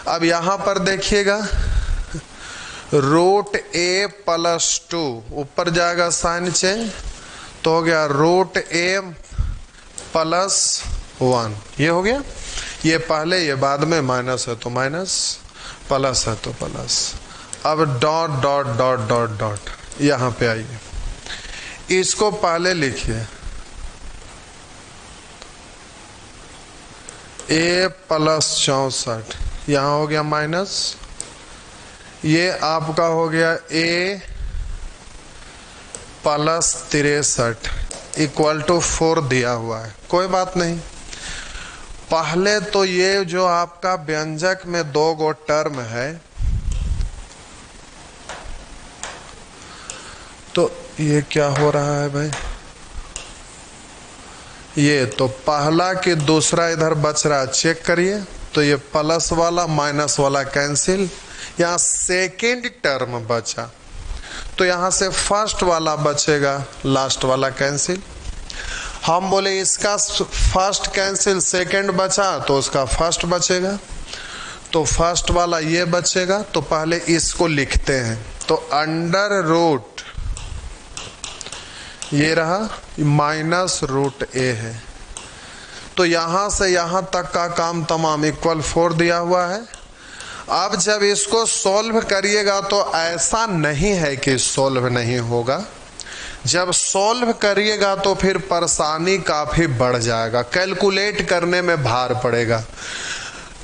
अब यहाँ पर देखिएगा √a+2, ऊपर जाएगा साइन चेंज, तो हो गया √a+1, ये हो गया। ये पहले ये बाद में, माइनस है तो माइनस, प्लस है तो प्लस। अब dot dot dot dot dot यहाँ पे आइए, इसको पहले लिखिए a+64, यहाँ हो गया माइनस, ये आपका हो गया a+63 = 4 दिया हुआ है, कोई बात नहीं। पहले तो ये जो आपका व्यंजक में 2 गो टर्म है, तो ये क्या हो रहा है भाई, ये तो पहला कि दूसरा इधर बच रहा है, चेक करिए। तो ये प्लस वाला माइनस वाला कैंसिल, यहाँ सेकेंड टर्म बचा, तो यहाँ से फर्स्ट वाला बचेगा, लास्ट वाला कैंसिल। हम बोले इसका फर्स्ट कैंसिल, सेकंड बचा तो उसका फर्स्ट बचेगा, तो फर्स्ट वाला ये बचेगा। तो पहले इसको लिखते हैं, तो अंडर रूट ये रहा, -√a है, तो यहां से यहां तक का काम तमाम, =4 दिया हुआ है। अब जब इसको सॉल्व करिएगा तो ऐसा नहीं है कि सॉल्व नहीं होगा, जब सॉल्व करिएगा तो फिर परेशानी काफी बढ़ जाएगा, कैलकुलेट करने में भार पड़ेगा।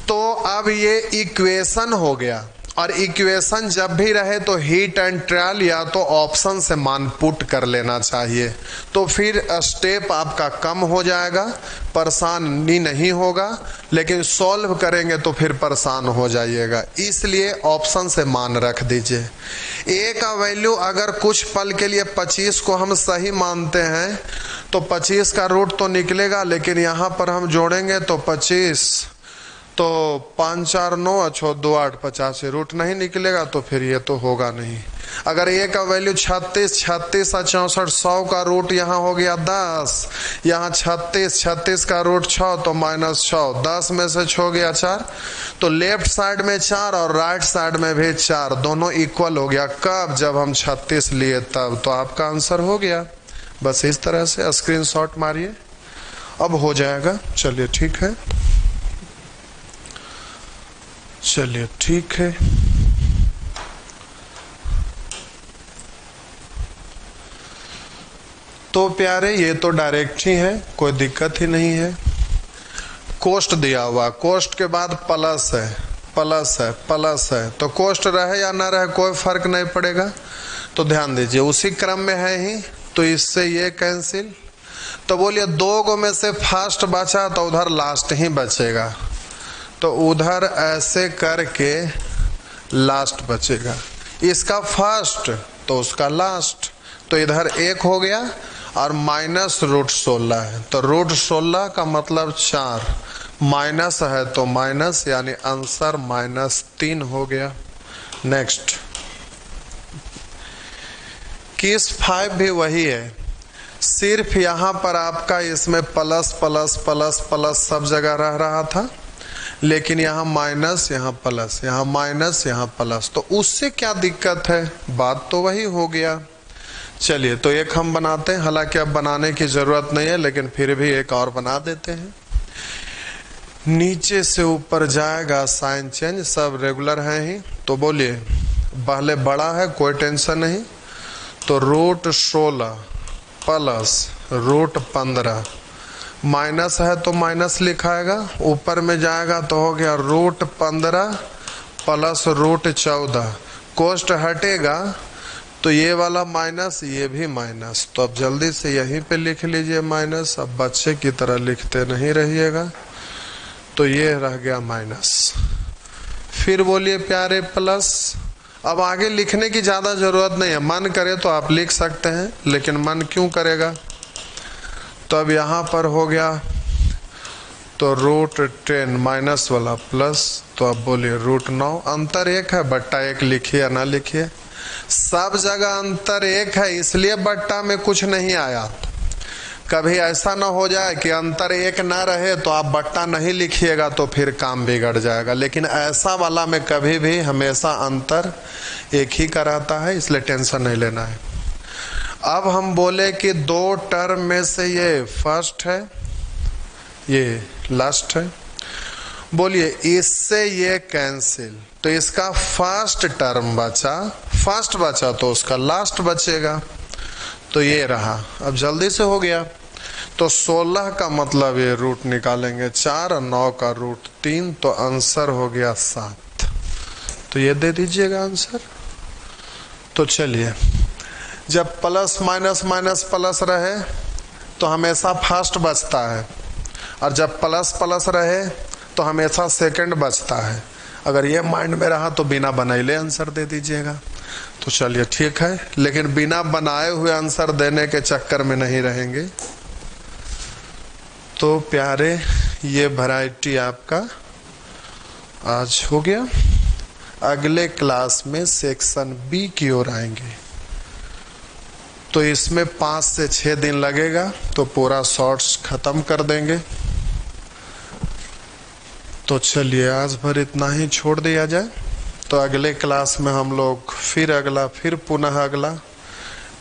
तो अब ये इक्वेशन हो गया, और इक्वेशन जब भी रहे तो हीट एंड ट्रायल या तो ऑप्शन से मान पुट कर लेना चाहिए, तो फिर स्टेप आपका कम हो जाएगा, परेशानी नहीं होगा। लेकिन सॉल्व करेंगे तो फिर परेशान हो जाइएगा, इसलिए ऑप्शन से मान रख दीजिए। a का वैल्यू अगर कुछ पल के लिए 25 को हम सही मानते हैं तो 25 का रूट तो निकलेगा, लेकिन यहाँ पर हम जोड़ेंगे तो 25 तो 5 4 9 6 2 8 50 से रूट नहीं निकलेगा, तो फिर ये तो होगा नहीं। अगर a का वैल्यू 36 36 और 64 100 का रूट यहाँ हो गया 10, यहाँ 36 का रूट 6 तो -6, 10 में से 6 गया 4, तो लेफ्ट साइड में 4 और राइट साइड में भी 4, दोनों इक्वल हो गया। कब? जब हम 36 लिए तब। तो आपका आंसर हो गया। बस इस तरह से स्क्रीनशॉट मारिए, अब हो जाएगा। चलिए ठीक है, चलिए ठीक है। तो प्यारे ये तो डायरेक्ट ही है, कोई दिक्कत ही नहीं है। कोष्ट दिया हुआ, कोष्ट के बाद प्लस है, प्लस है, प्लस है, तो कोष्ट रहे या ना रहे कोई फर्क नहीं पड़ेगा। तो ध्यान दीजिए उसी क्रम में है ही, तो इससे ये कैंसिल। तो बोलिए 2 गो में से फर्स्ट बचा तो उधर लास्ट ही बचेगा, तो उधर ऐसे करके लास्ट बचेगा। इसका फर्स्ट तो उसका लास्ट, तो इधर 1 हो गया और माइनस √16 है, तो √16 का मतलब 4, माइनस है तो माइनस, यानी आंसर -3 हो गया। नेक्स्ट केस 5 भी वही है, सिर्फ यहाँ पर आपका इसमें प्लस प्लस प्लस प्लस सब जगह रह रहा था, लेकिन यहाँ माइनस, यहाँ प्लस, यहाँ माइनस, यहाँ प्लस, तो उससे क्या दिक्कत है, बात तो वही हो गया। चलिए तो एक हम बनाते हैं, हालांकि अब बनाने की जरूरत नहीं है, लेकिन फिर भी एक और बना देते हैं। नीचे से ऊपर जाएगा साइन चेंज, सब रेगुलर है ही, तो बोलिए पहले बड़ा है कोई टेंशन नहीं, तो √16 प्लस √15, माइनस है तो माइनस लिखाएगा, ऊपर में जाएगा तो हो गया √15 प्लस √14, कोष्ट हटेगा तो ये वाला माइनस, ये भी माइनस, तो अब जल्दी से यहीं पे लिख लीजिए माइनस, अब बच्चे की तरह लिखते नहीं रहिएगा, तो ये रह गया माइनस। फिर बोलिए प्यारे प्लस, अब आगे लिखने की ज़्यादा ज़रूरत नहीं है, मन करे तो आप लिख सकते हैं, लेकिन मन क्यों करेगा, तो अब यहाँ पर हो गया तो √10 माइनस वाला प्लस, तो अब बोलिए √9, अंतर 1 है, बट्टा 1 लिखिए या ना लिखिए, सब जगह अंतर 1 है, इसलिए बट्टा में कुछ नहीं आया। कभी ऐसा ना हो जाए कि अंतर 1 ना रहे तो आप बट्टा नहीं लिखिएगा, तो फिर काम बिगड़ जाएगा, लेकिन ऐसा वाला में कभी भी हमेशा अंतर 1 ही का रहता है, इसलिए टेंशन नहीं लेना है। अब हम बोले कि 2 टर्म में से ये फर्स्ट है, ये लास्ट है, बोलिए इससे ये कैंसिल, तो इसका फर्स्ट टर्म बचा, फर्स्ट बचा तो उसका लास्ट बचेगा, तो ये रहा। अब जल्दी से हो गया, तो 16 का मतलब ये रूट निकालेंगे 4 और 9 का √3, तो आंसर हो गया 7, तो ये दे दीजिएगा आंसर। तो चलिए, जब प्लस माइनस माइनस प्लस रहे तो हमेशा फर्स्ट बचता है, और जब प्लस प्लस रहे तो हमेशा सेकंड बचता है। अगर ये माइंड में रहा तो बिना बनाए आंसर दे दीजिएगा। तो चलिए ठीक है, लेकिन बिना बनाए हुए आंसर देने के चक्कर में नहीं रहेंगे। तो प्यारे, ये वैरायटी आपका आज हो गया। अगले क्लास में सेक्शन बी की ओर आएंगे, तो इसमें 5 से 6 दिन लगेगा, तो पूरा शॉर्ट्स खत्म कर देंगे। तो चलिए आज भर इतना ही छोड़ दिया जाए, तो अगले क्लास में हम लोग फिर पुनः अगला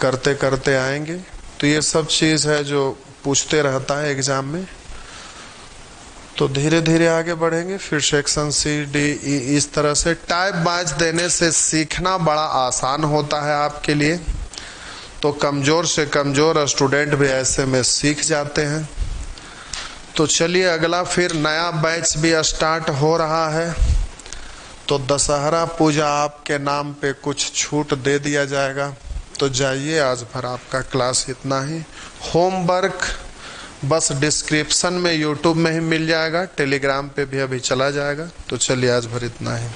करते करते आएंगे। तो ये सब चीज़ है जो पूछते रहता है एग्जाम में, तो धीरे धीरे आगे बढ़ेंगे। फिर सेक्शन सी डी ई, इस तरह से टाइप वाइज देने से सीखना बड़ा आसान होता है आपके लिए, तो कमज़ोर से कमज़ोर स्टूडेंट भी ऐसे में सीख जाते हैं। तो चलिए अगला फिर नया बैच भी स्टार्ट हो रहा है, तो दशहरा पूजा आपके नाम पे कुछ छूट दे दिया जाएगा। तो जाइए, आज भर आपका क्लास इतना ही। होमवर्क बस डिस्क्रिप्शन में यूट्यूब में ही मिल जाएगा, टेलीग्राम पे भी अभी चला जाएगा। तो चलिए आज भर इतना ही।